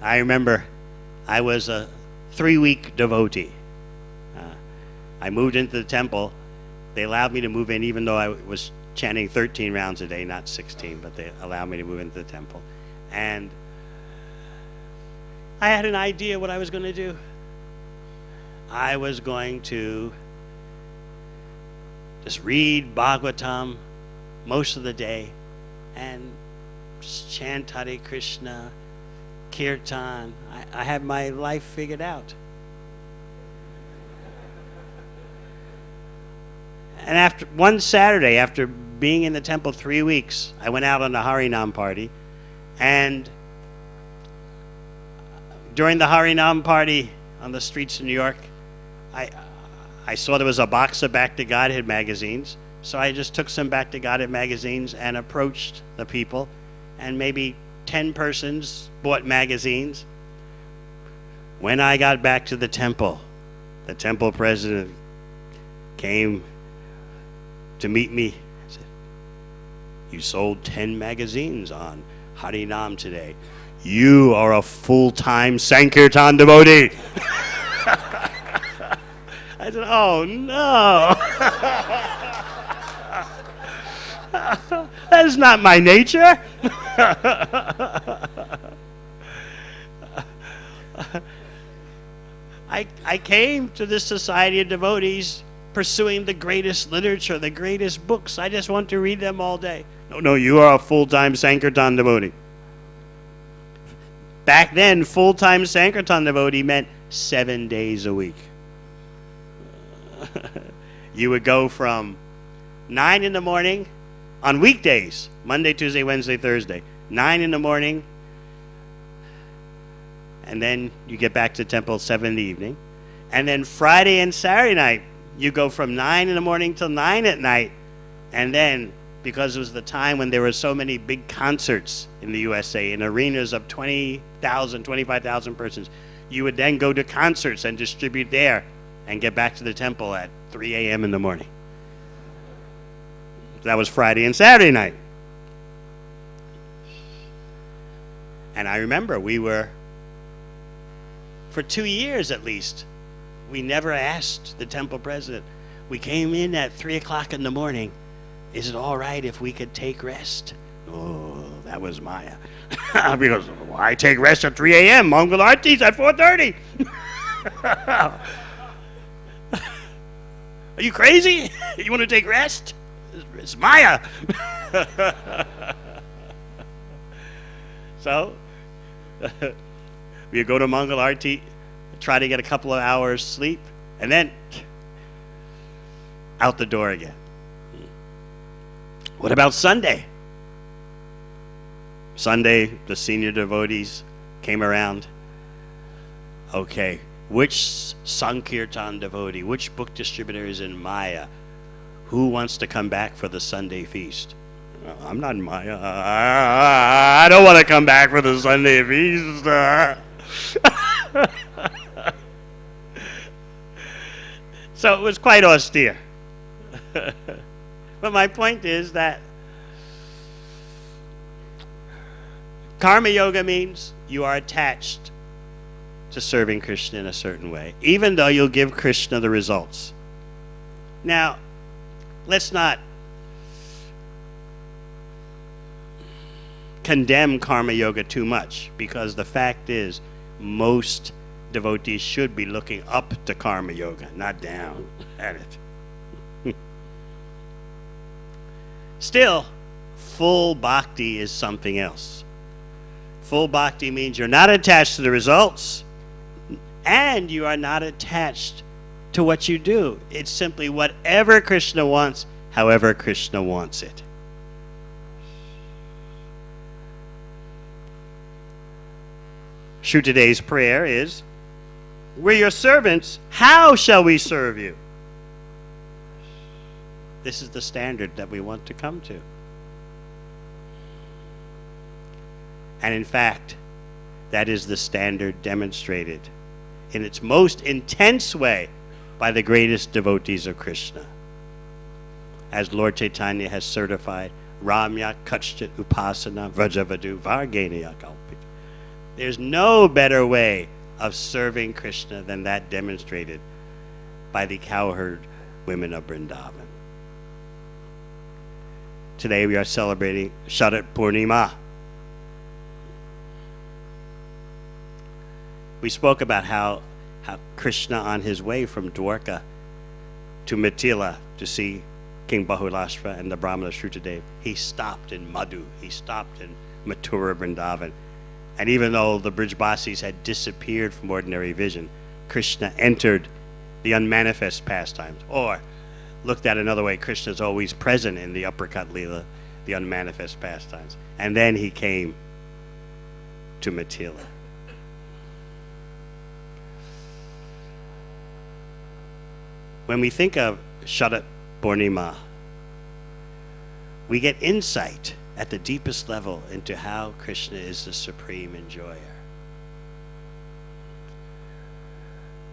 Speaker 1: I remember I was a 3-week devotee. I moved into the temple. They allowed me to move in even though I was chanting 13 rounds a day, not 16, but they allowed me to move into the temple. And I had an idea what I was going to do. I was going to just read Bhagavatam most of the day and just chant Hare Krishna, Kirtan. I had my life figured out. And after one Saturday, after being in the temple 3 weeks, I went out on a Harinam party, and during the Harinam party on the streets of New York, I saw there was a box of Back to Godhead magazines, so I just took some Back to Godhead magazines and approached the people, and maybe 10 persons bought magazines. When I got back to the temple president came to meet me. I said, "You sold 10 magazines on Harinam today. You are a full-time Sankirtan devotee." I said, "Oh no." That is not my nature. I came to this society of devotees pursuing the greatest literature, the greatest books. I just want to read them all day. No, you are a full-time Sankirtan devotee. Back then, full-time Sankirtan devotee meant 7 days a week. You would go from 9 in the morning on weekdays, Monday, Tuesday, Wednesday, Thursday, 9 in the morning, and then you get back to the temple 7 in the evening. And then Friday and Saturday night, you go from 9 in the morning till 9 at night, and then because it was the time when there were so many big concerts in the USA in arenas of 20,000, 25,000 persons. You would then go to concerts and distribute there and get back to the temple at 3 a.m. in the morning. That was Friday and Saturday night. And I remember for 2 years at least, we never asked the temple president. We came in at 3 o'clock in the morning. Is it all right if we could take rest? Oh, that was Maya. Because I take rest at 3 a.m. Mongol Artis at 4:30. Are you crazy? You want to take rest? It's Maya. So, we go to Mongol Arti, try to get a couple of hours sleep, and then out the door again. What about Sunday? Sunday, the senior devotees came around. Okay, which Sankirtan devotee, which book distributor is in Maya? Who wants to come back for the Sunday feast? I'm not in Maya. I don't want to come back for the Sunday feast. So it was quite austere. But my point is that karma yoga means you are attached to serving Krishna in a certain way, even though you'll give Krishna the results. Now, let's not condemn karma yoga too much, because the fact is most devotees should be looking up to karma yoga, not down at it. Still, full bhakti is something else. Full bhakti means you're not attached to the results, and you are not attached to what you do. It's simply whatever Krishna wants, however Krishna wants it. Today's prayer is, we're your servants, how shall we serve you? This is the standard that we want to come to. And in fact, that is the standard demonstrated in its most intense way by the greatest devotees of Krishna. As Lord Chaitanya has certified, Ramya Kachchit Upasana Vrajavadu Vargeniya Kalpit. There's no better way of serving Krishna than that demonstrated by the cowherd women of Vrindavan. Today we are celebrating Sharat Purnima. We spoke about how Krishna, on his way from Dwarka to Mithila to see King Bahulashva and the Brahmana Shrutadev, he stopped in Madhu, he stopped in Mathura Vrindavan. And even though the Brijbasis had disappeared from ordinary vision, Krishna entered the unmanifest pastimes. Or, looked at another way, Krishna is always present in the uppercut Leela, the unmanifest pastimes. And then he came to Mithila. When we think of Sharat Purnima, we get insight at the deepest level into how Krishna is the supreme enjoyer.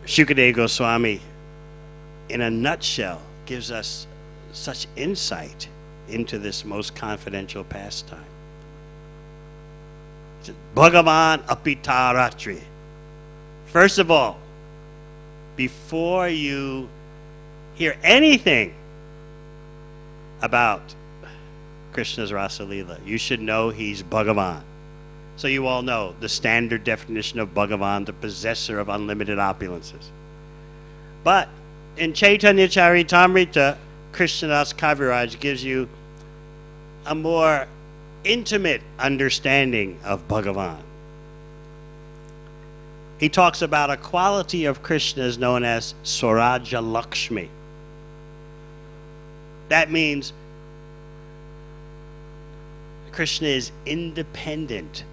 Speaker 1: Shukadeva Goswami, in a nutshell, gives us such insight into this most confidential pastime. Bhagavan apitaratri. First of all, before you hear anything about Krishna's Rasa Leela, you should know he's Bhagavan. So you all know the standard definition of Bhagavan, the possessor of unlimited opulences. But in Chaitanya Charitamrita, Krishnadas Kaviraj gives you a more intimate understanding of Bhagavan. He talks about a quality of Krishna known as Swaraja Lakshmi. That means Krishna is independent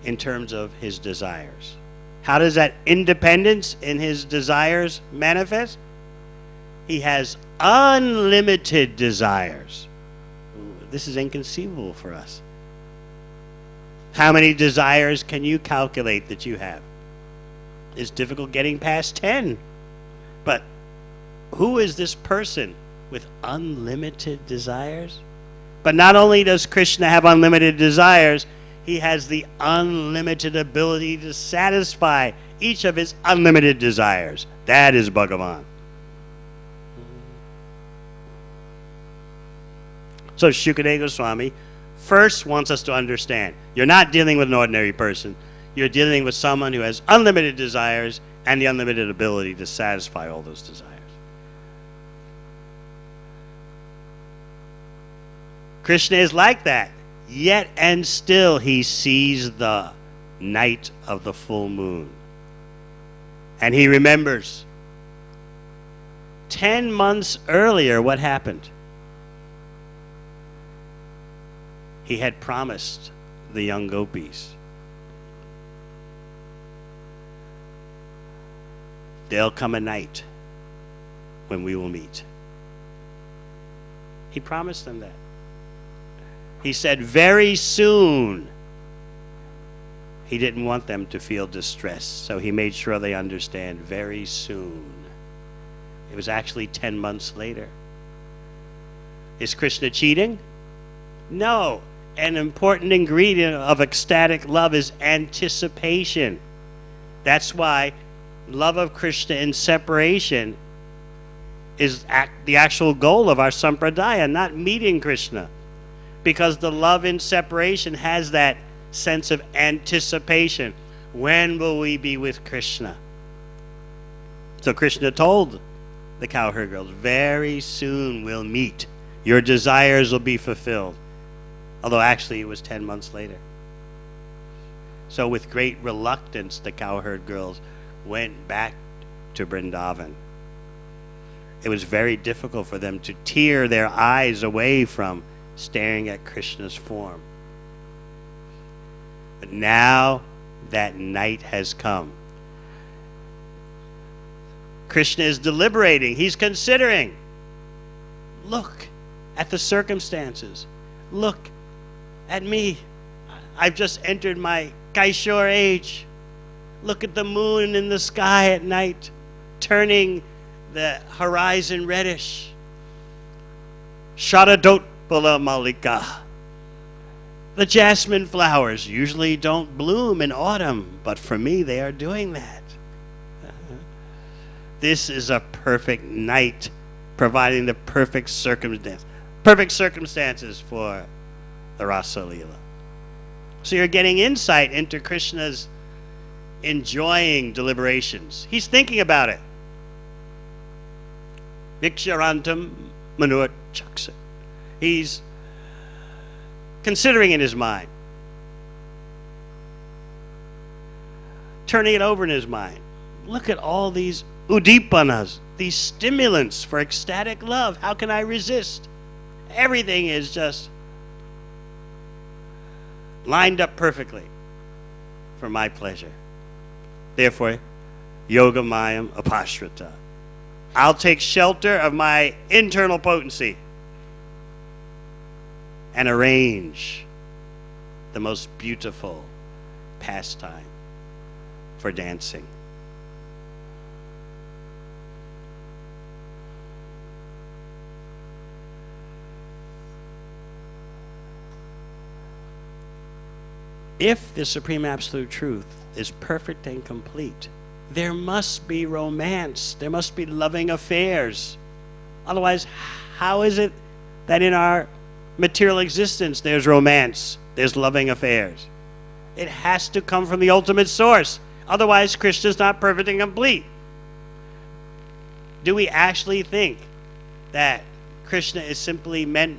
Speaker 1: in terms of his desires. How does that independence in his desires manifest? He has unlimited desires. This is inconceivable for us. How many desires can you calculate that you have? It's difficult getting past 10. But who is this person with unlimited desires? But not only does Krishna have unlimited desires, he has the unlimited ability to satisfy each of his unlimited desires. That is Bhagavan. So Shukadeva Goswami first wants us to understand, you're not dealing with an ordinary person. You're dealing with someone who has unlimited desires and the unlimited ability to satisfy all those desires. Krishna is like that. Yet and still he sees the night of the full moon. And he remembers 10 months earlier what happened. He had promised the young gopis, there'll come a night when we will meet. He promised them that. He said very soon. He didn't want them to feel distressed, so he made sure they understand very soon. It was actually 10 months later. Is Krishna cheating? No. An important ingredient of ecstatic love is anticipation. That's why love of Krishna in separation is the actual goal of our sampradaya, not meeting Krishna. Because the love in separation has that sense of anticipation. When will we be with Krishna? So Krishna told the cowherd girls, very soon we'll meet. Your desires will be fulfilled. Although actually it was 10 months later. So with great reluctance, the cowherd girls went back to Vrindavan. It was very difficult for them to tear their eyes away from staring at Krishna's form. But now that night has come. Krishna is deliberating. He's considering. Look at the circumstances. Look at me. I've just entered my Kaishore age. Look at the moon in the sky at night, turning the horizon reddish. Sharadot Bala Malika. The jasmine flowers usually don't bloom in autumn, but for me they are doing that. This is a perfect night, providing the perfect circumstances for the Rasa Leela. So you're getting insight into Krishna's enjoying deliberations. He's thinking about it. Viksharantam manur chaksa. He's considering in his mind, turning it over in his mind. Look at all these udipanas, these stimulants for ecstatic love. How can I resist? Everything is just lined up perfectly for my pleasure. Therefore, yoga mayam apashrita. I'll take shelter of my internal potency and arrange the most beautiful pastime for dancing. If the Supreme Absolute Truth is perfect and complete, there must be romance. There must be loving affairs. Otherwise, how is it that in our material existence there's romance, there's loving affairs? It has to come from the ultimate source. Otherwise, Krishna is not perfect and complete. Do we actually think that Krishna is simply meant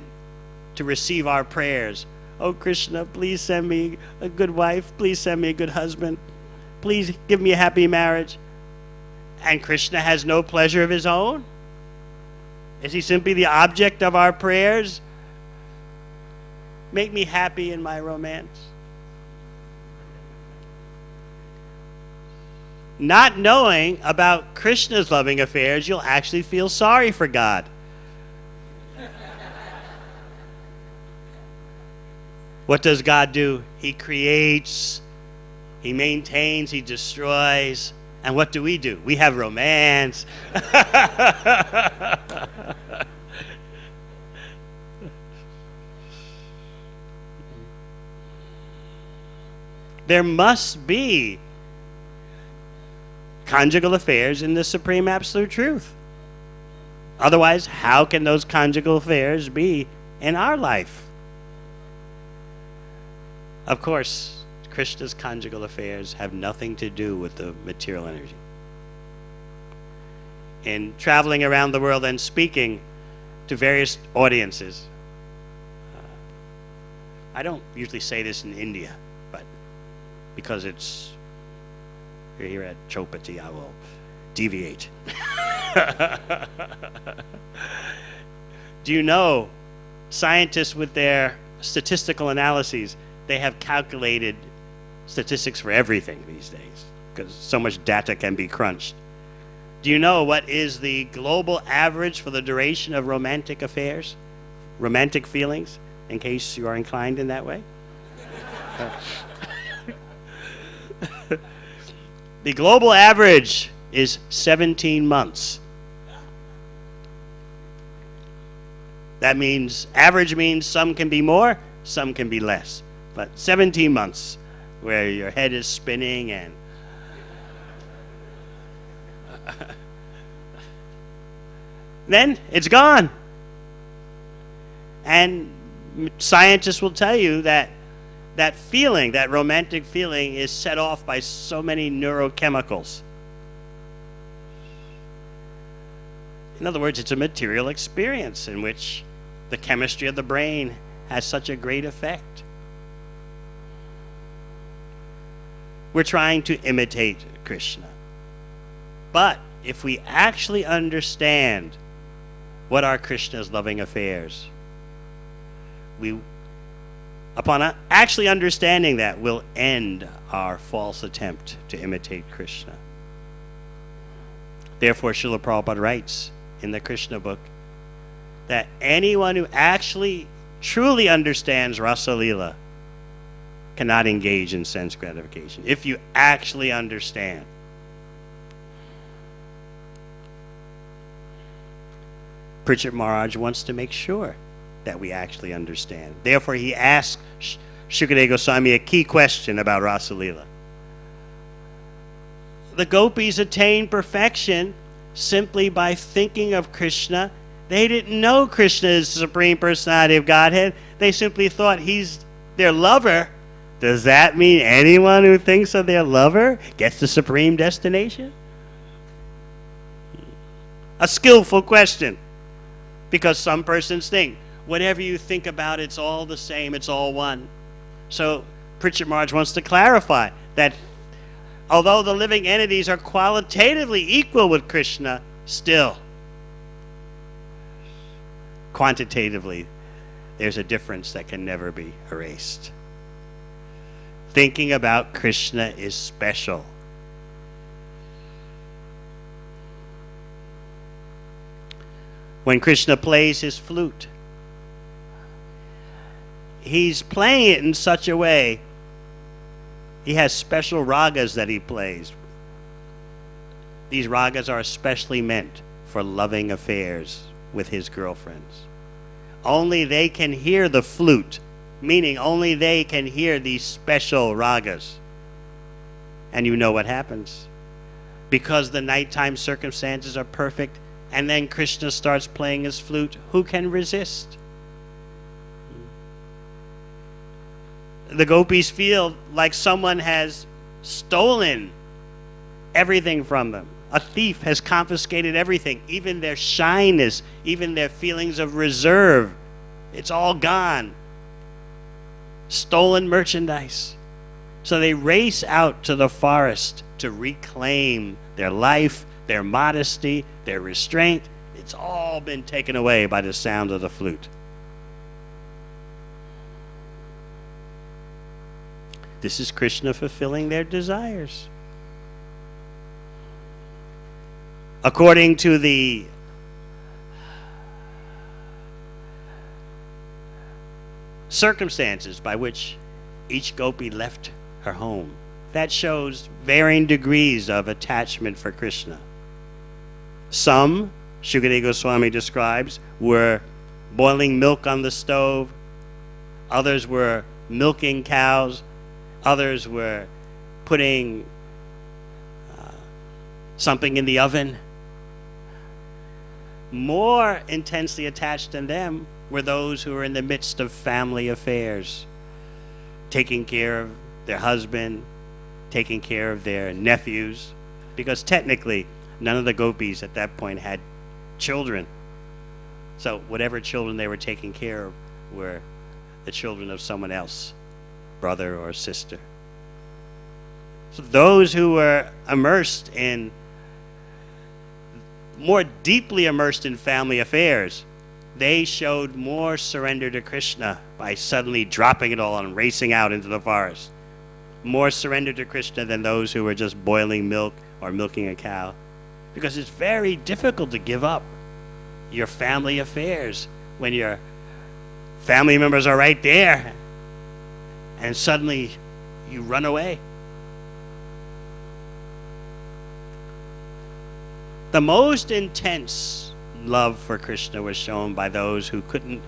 Speaker 1: to receive our prayers? Oh, Krishna, please send me a good wife. Please send me a good husband. Please give me a happy marriage. And Krishna has no pleasure of his own? Is he simply the object of our prayers? Make me happy in my romance. Not knowing about Krishna's loving affairs, you'll actually feel sorry for God. What does God do? He creates, He maintains, He destroys. And what do? We have romance. There must be conjugal affairs in the Supreme Absolute Truth. Otherwise, how can those conjugal affairs be in our life? Of course, Krishna's conjugal affairs have nothing to do with the material energy. In traveling around the world and speaking to various audiences, I don't usually say this in India, but because it's here at Chowpatty, I will deviate. Do you know, scientists with their statistical analyses, they have calculated statistics for everything these days because so much data can be crunched. Do you know what is the global average for the duration of romantic affairs, romantic feelings, in case you are inclined in that way? The global average is 17 months. That means, average means some can be more, some can be less. But 17 months where your head is spinning and then it's gone. And scientists will tell you that that feeling, that romantic feeling, is set off by so many neurochemicals. In other words, it's a material experience in which the chemistry of the brain has such a great effect. We're trying to imitate Krishna. But if we actually understand what are Krishna's loving affairs, upon actually understanding that, we'll end our false attempt to imitate Krishna. Therefore, Srila Prabhupada writes in the Krishna book that anyone who actually truly understands Rasa Leela cannot engage in sense gratification. If you actually understand. Pritchett Maharaj wants to make sure that we actually understand. Therefore, he asked Shukadeva Goswami a key question about Rasa Leela. The gopis attained perfection simply by thinking of Krishna. They didn't know Krishna is the Supreme Personality of Godhead. They simply thought he's their lover. Does that mean anyone who thinks of their lover gets the supreme destination? A skillful question. Because some persons think, whatever you think about, it's all the same, it's all one. So Pritchett Maharaj wants to clarify that although the living entities are qualitatively equal with Krishna, still, quantitatively, there's a difference that can never be erased. Thinking about Krishna is special. When Krishna plays his flute, he's playing it in such a way, he has special ragas that he plays. These ragas are especially meant for loving affairs with his girlfriends. Only they can hear the flute, meaning only they can hear these special ragas. And you know what happens. Because the nighttime circumstances are perfect, and then Krishna starts playing his flute, who can resist? The gopis feel like someone has stolen everything from them. A thief has confiscated everything, even their shyness, even their feelings of reserve. It's all gone. Stolen merchandise. So they race out to the forest to reclaim their life, their modesty, their restraint. It's all been taken away by the sound of the flute. This is Krishna fulfilling their desires. According to the circumstances by which each gopi left her home. That shows varying degrees of attachment for Krishna. Some, Shukadeva Goswami describes, were boiling milk on the stove. Others were milking cows. Others were putting something in the oven. More intensely attached than them were those who were in the midst of family affairs, taking care of their husband, taking care of their nephews, because technically none of the gopis at that point had children. So whatever children they were taking care of were the children of someone else, brother or sister. So those who were more deeply immersed in family affairs, they showed more surrender to Krishna by suddenly dropping it all and racing out into the forest. More surrender to Krishna than those who were just boiling milk or milking a cow. Because it's very difficult to give up your family affairs when your family members are right there and suddenly you run away. The most intense love for Krishna was shown by those who couldn't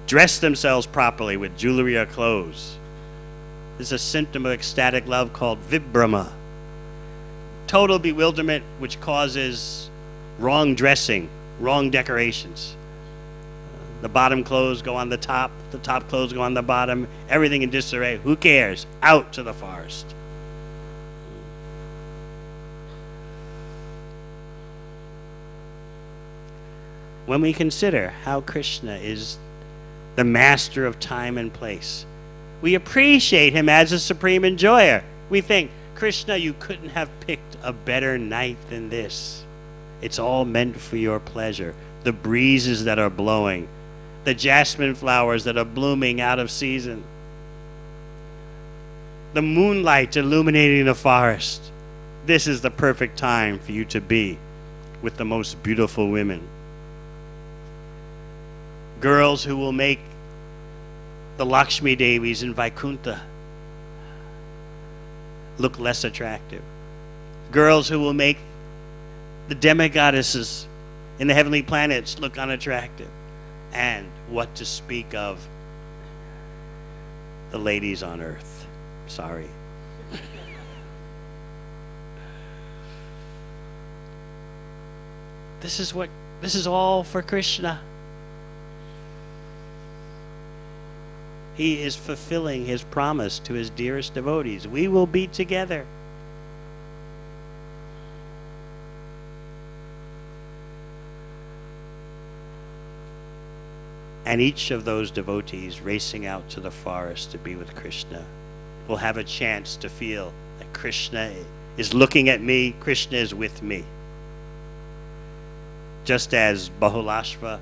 Speaker 1: dress themselves properly with jewelry or clothes. This is a symptom of ecstatic love called vibhrama. Total bewilderment which causes wrong dressing, wrong decorations. The bottom clothes go on the top clothes go on the bottom, everything in disarray. Who cares? Out to the forest. When we consider how Krishna is the master of time and place, we appreciate him as a supreme enjoyer. We think, Krishna, you couldn't have picked a better night than this. It's all meant for your pleasure. The breezes that are blowing, the jasmine flowers that are blooming out of season, the moonlight illuminating the forest. This is the perfect time for you to be with the most beautiful women. Girls who will make the Lakshmi Devis in Vaikuntha look less attractive. Girls who will make the demigoddesses in the heavenly planets look unattractive. And what to speak of the ladies on earth. Sorry. This is all for Krishna. He is fulfilling his promise to his dearest devotees. We will be together. And each of those devotees racing out to the forest to be with Krishna will have a chance to feel that Krishna is looking at me, Krishna is with me. Just as Bahulashva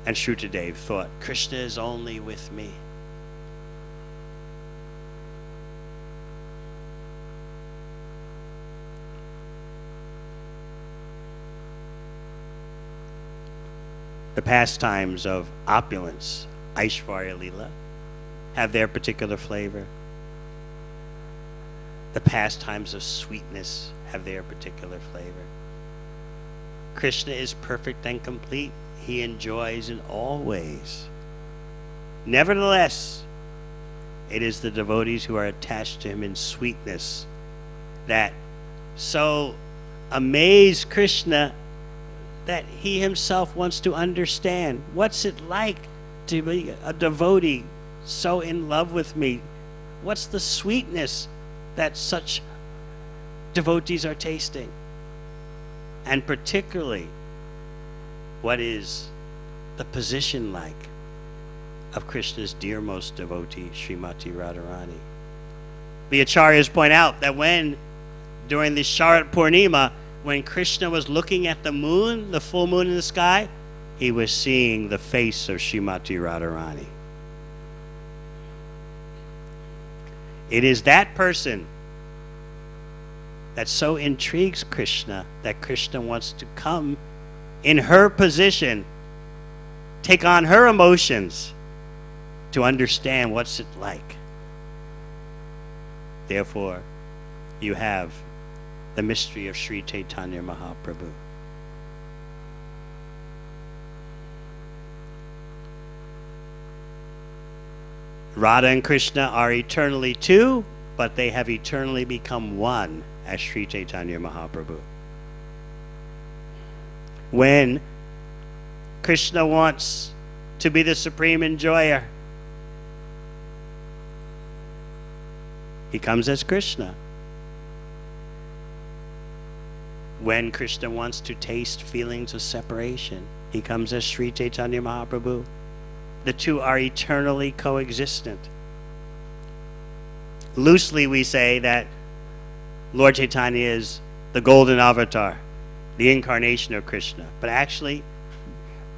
Speaker 1: and Shrutadev thought, Krishna is only with me. The pastimes of opulence, Aishvarya Lila, have their particular flavor. The pastimes of sweetness have their particular flavor. Krishna is perfect and complete. He enjoys in all ways. Nevertheless, it is the devotees who are attached to him in sweetness that so amaze Krishna that he himself wants to understand. What's it like to be a devotee so in love with me? What's the sweetness that such devotees are tasting? And particularly, what is the position like of Krishna's dearmost devotee, Srimati Radharani? The Acharyas point out that during the Sharat Purnima, when Krishna was looking at the moon, the full moon in the sky, he was seeing the face of Srimati Radharani. It is that person that so intrigues Krishna that Krishna wants to come in her position, take on her emotions, to understand what's it like. Therefore, you have the mystery of Sri Chaitanya Mahaprabhu. Radha and Krishna are eternally two, but they have eternally become one as Sri Chaitanya Mahaprabhu. When Krishna wants to be the supreme enjoyer, he comes as Krishna. When Krishna wants to taste feelings of separation, he comes as Sri Chaitanya Mahaprabhu. The two are eternally coexistent. Loosely we say that Lord Chaitanya is the golden avatar, the incarnation of Krishna. But actually,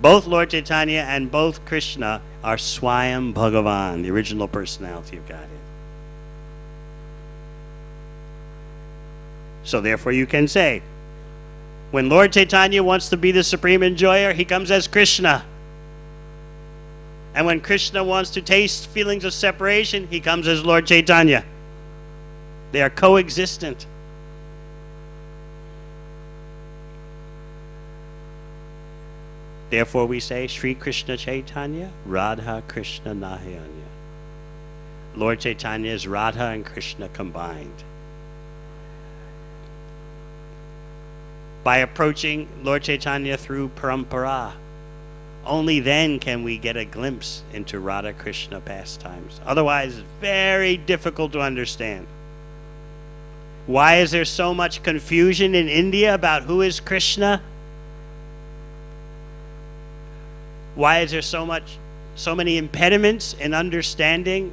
Speaker 1: both Lord Chaitanya and both Krishna are Swayam Bhagavan, the original personality of Godhead. So therefore you can say, when Lord Chaitanya wants to be the supreme enjoyer, he comes as Krishna. And when Krishna wants to taste feelings of separation, he comes as Lord Chaitanya. They are coexistent. Therefore we say, Sri Krishna Chaitanya, Radha Krishna Nahayanya. Lord Chaitanya is Radha and Krishna combined. By approaching Lord Chaitanya through parampara, only then can we get a glimpse into Radha Krishna pastimes. Otherwise, it's very difficult to understand. Why is there so much confusion in India about who is Krishna? Why is there so many impediments in understanding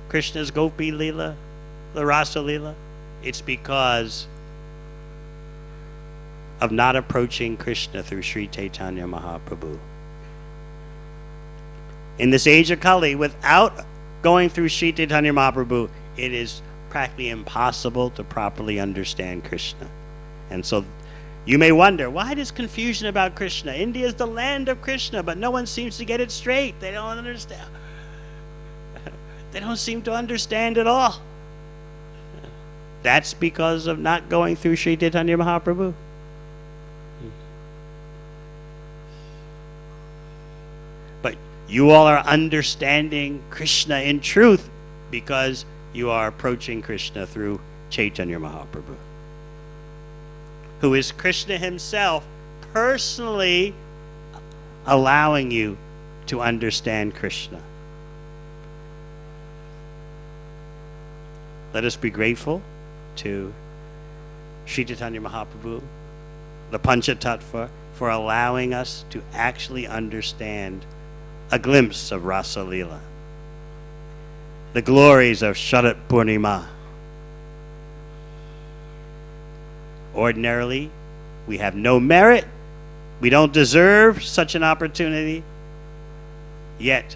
Speaker 1: Krishna's Gopi Leela, the Rasa Leela? It's because of not approaching Krishna through Sri Chaitanya Mahaprabhu. In this age of Kali, without going through Sri Chaitanya Mahaprabhu, it is practically impossible to properly understand Krishna. And so you may wonder, why this confusion about Krishna? India is the land of Krishna, but no one seems to get it straight. They don't understand. They don't seem to understand at all. That's because of not going through Sri Chaitanya Mahaprabhu. But you all are understanding Krishna in truth because you are approaching Krishna through Chaitanya Mahaprabhu, who is Krishna himself personally allowing you to understand Krishna. Let us be grateful to Sri Chaitanya Mahaprabhu, the Panchatattva, for allowing us to actually understand a glimpse of Rasa Leela, the glories of Sharat Purnima. Ordinarily, we have no merit. We don't deserve such an opportunity. Yet,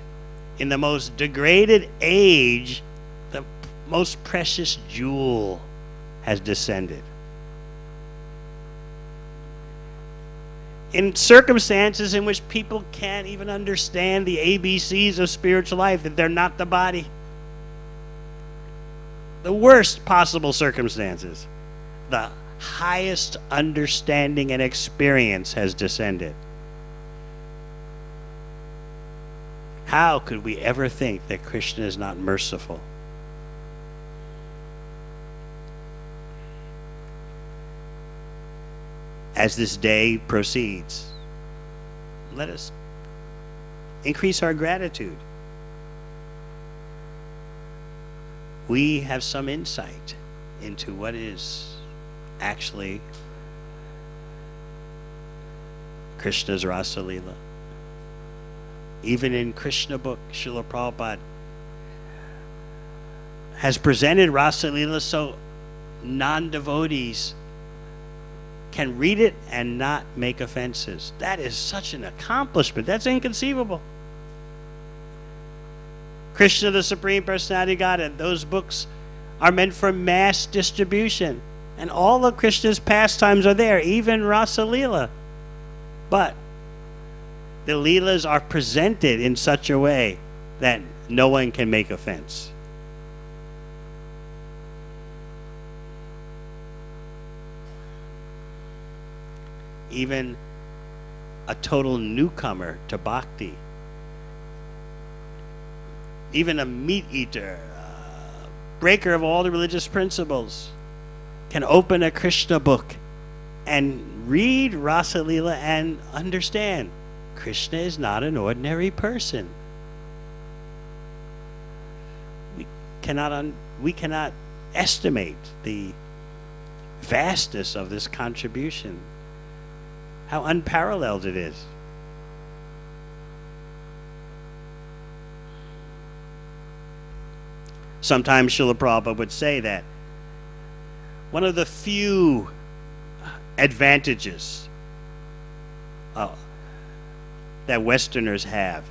Speaker 1: in the most degraded age, the most precious jewel has descended. In circumstances in which people can't even understand the ABCs of spiritual life, that they're not the body. The worst possible circumstances, the highest understanding and experience has descended. How could we ever think that Krishna is not merciful? As this day proceeds, let us increase our gratitude. We have some insight into what is actually Krishna's Rasa Leela. Even in Krishna book, Srila Prabhupada has presented Rasa Leela so non-devotees can read it and not make offenses. That is such an accomplishment. That's inconceivable. Krishna, the Supreme Personality of Godhead, those books are meant for mass distribution. And all of Krishna's pastimes are there, even Rasa Leela. But the Leelas are presented in such a way that no one can make offense. Even a total newcomer to bhakti, even a meat eater, breaker of all the religious principles, can open a Krishna book and read Rasa Leela and understand Krishna is not an ordinary person. We cannot estimate the vastness of this contribution, how unparalleled it is. Sometimes Srila Prabhupada would say that one of the few advantages that Westerners have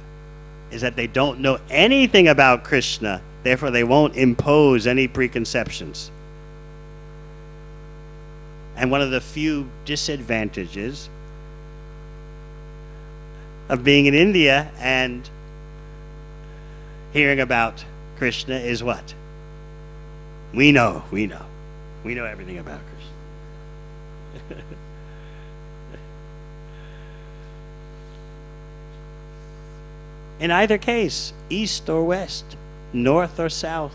Speaker 1: is that they don't know anything about Krishna, therefore they won't impose any preconceptions. And one of the few disadvantages of being in India and hearing about Krishna is what? We know everything about Krishna. In either case, east or west, north or south,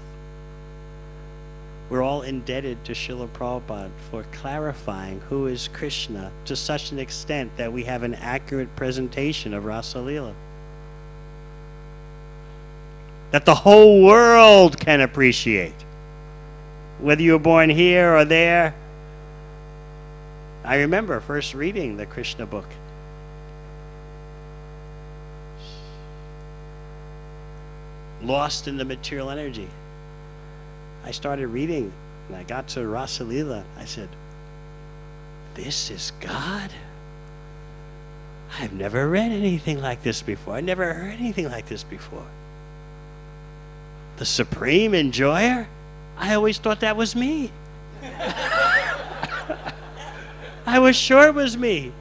Speaker 1: we're all indebted to Srila Prabhupada for clarifying who is Krishna to such an extent that we have an accurate presentation of Rasa Leela, that the whole world can appreciate, whether you were born here or there. I remember first reading the Krishna book. Lost in the material energy. I started reading and I got to Rasa Leela. I said, this is God? I've never read anything like this before. I never heard anything like this before. The supreme enjoyer? I always thought that was me. I was sure it was me.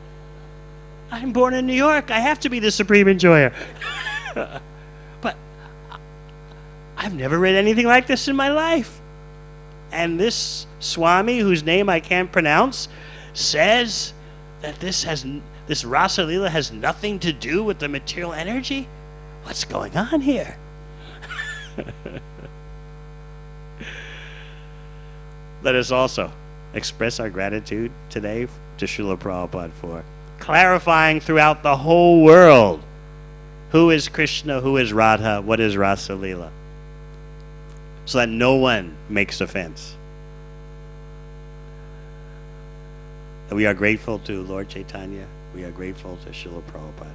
Speaker 1: I'm born in New York. I have to be the supreme enjoyer. But I've never read anything like this in my life. And this Swami, whose name I can't pronounce, says that this Rasa Leela has nothing to do with the material energy? What's going on here? Let us also express our gratitude today to Srila Prabhupada for clarifying throughout the whole world who is Krishna, who is Radha, what is Rasa Leela, so that no one makes offense. And we are grateful to Lord Chaitanya. We are grateful to Srila Prabhupada.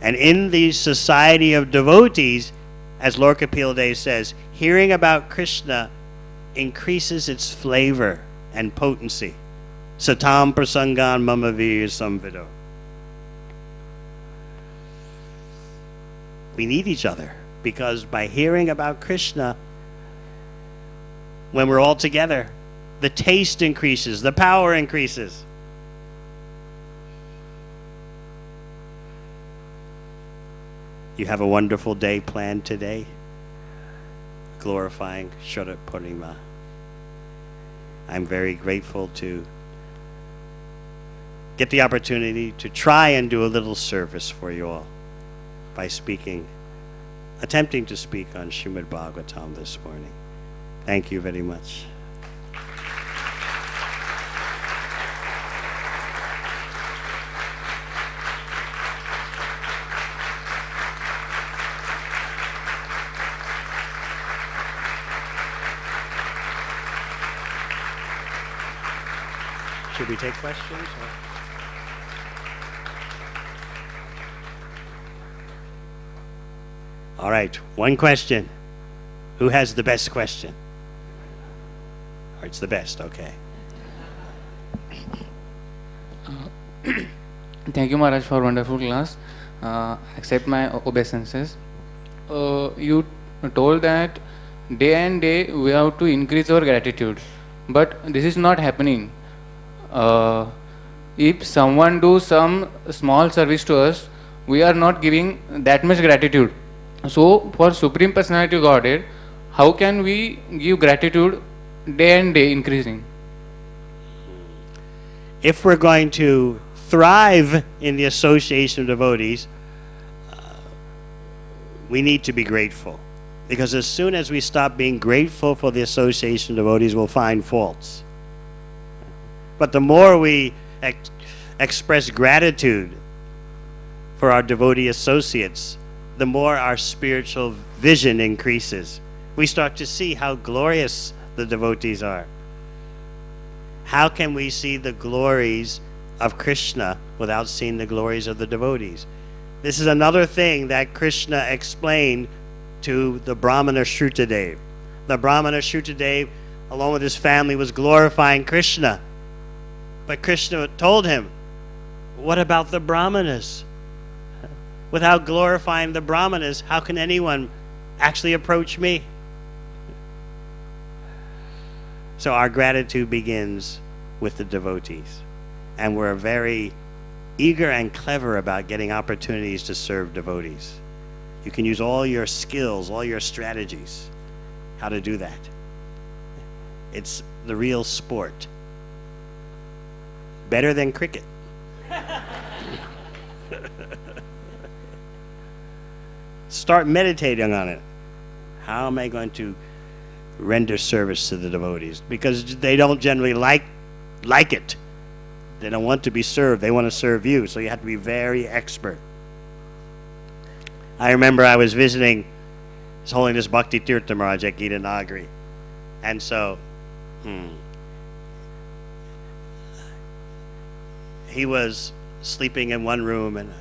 Speaker 1: And in the society of devotees, as Lord Kapila Dev says, hearing about Krishna increases its flavor and potency. Satam prasangan mama vir samvido. We need each other, because by hearing about Krishna, when we're all together, the taste increases, the power increases. You have a wonderful day planned today, glorifying Shraddha Purnima. I'm very grateful to get the opportunity to try and do a little service for you all by attempting to speak on Srimad Bhagavatam this morning. Thank you very much. Should we take questions? All right, one question. Who has the best question? Or it's the best, okay.
Speaker 2: Thank you, Maharaj, for wonderful class. Accept my obeisances. You told that day and day we have to increase our gratitude, but this is not happening. If someone do some small service to us, we are not giving that much gratitude. So for Supreme Personality of Godhead, how can we give gratitude day and day increasing?
Speaker 1: If we're going to thrive in the association of devotees, we need to be grateful. Because as soon as we stop being grateful for the association of devotees, we'll find faults. But the more we express gratitude for our devotee associates, the more our spiritual vision increases. We start to see how glorious the devotees are. How can we see the glories of Krishna without seeing the glories of the devotees? This is another thing that Krishna explained to the Brahmana Shrutadev. The Brahmana Shrutadev, along with his family, was glorifying Krishna. But Krishna told him, what about the Brahmanas? Without glorifying the Brahmanas, how can anyone actually approach me? So our gratitude begins with the devotees. And we're very eager and clever about getting opportunities to serve devotees. You can use all your skills, all your strategies, how to do that. It's the real sport. Better than cricket. Start meditating on it. How am I going to render service to the devotees? Because they don't generally like it. They don't want to be served. They want to serve you. So you have to be very expert. I remember I was visiting His Holiness Bhaktivedanta Maharaj at Gita Nagari. And so he was sleeping in one room and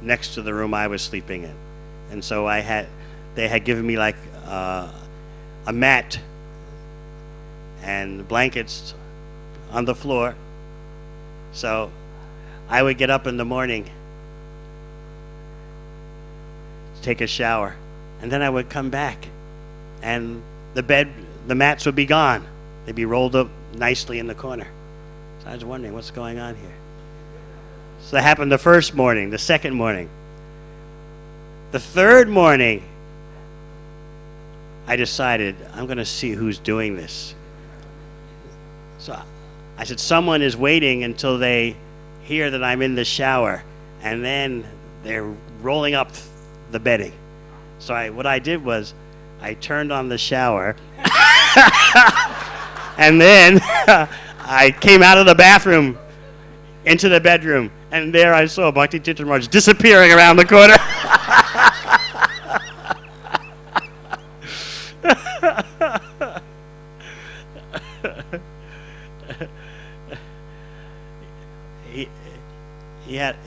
Speaker 1: next to the room I was sleeping in. And so they had given me like a mat and blankets on the floor. So I would get up in the morning to take a shower, and then I would come back and the mats would be gone. They'd be rolled up nicely in the corner. So I was wondering what's going on here. So that happened the first morning, the second morning. The third morning, I decided I'm going to see who's doing this. So I said, someone is waiting until they hear that I'm in the shower, and then they're rolling up the bedding. So what I did was I turned on the shower, and then I came out of the bathroom into the bedroom, and there I saw Bhaktivedanta Maharaj disappearing around the corner.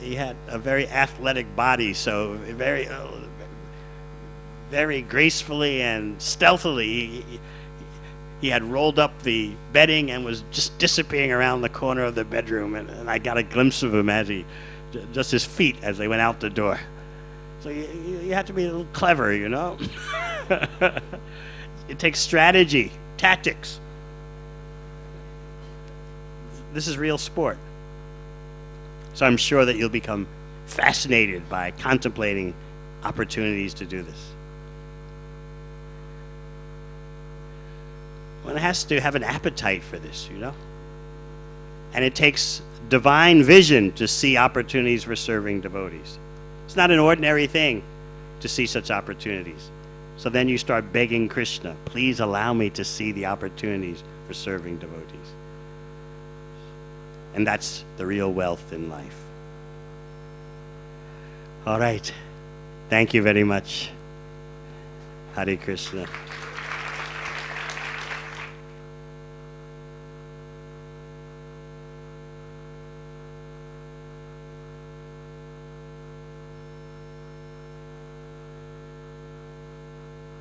Speaker 1: He had a very athletic body, so very gracefully and stealthily he had rolled up the bedding and was just disappearing around the corner of the bedroom, and I got a glimpse of him just his feet as they went out the door. So you have to be a little clever, you know. It takes strategy, tactics. This is real sport. So I'm sure that you'll become fascinated by contemplating opportunities to do this. One has to have an appetite for this, you know. And it takes divine vision to see opportunities for serving devotees. It's not an ordinary thing to see such opportunities. So then you start begging Krishna, please allow me to see the opportunities for serving devotees. And that's the real wealth in life. All right. Thank you very much. Hare Krishna.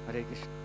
Speaker 2: Hare Krishna.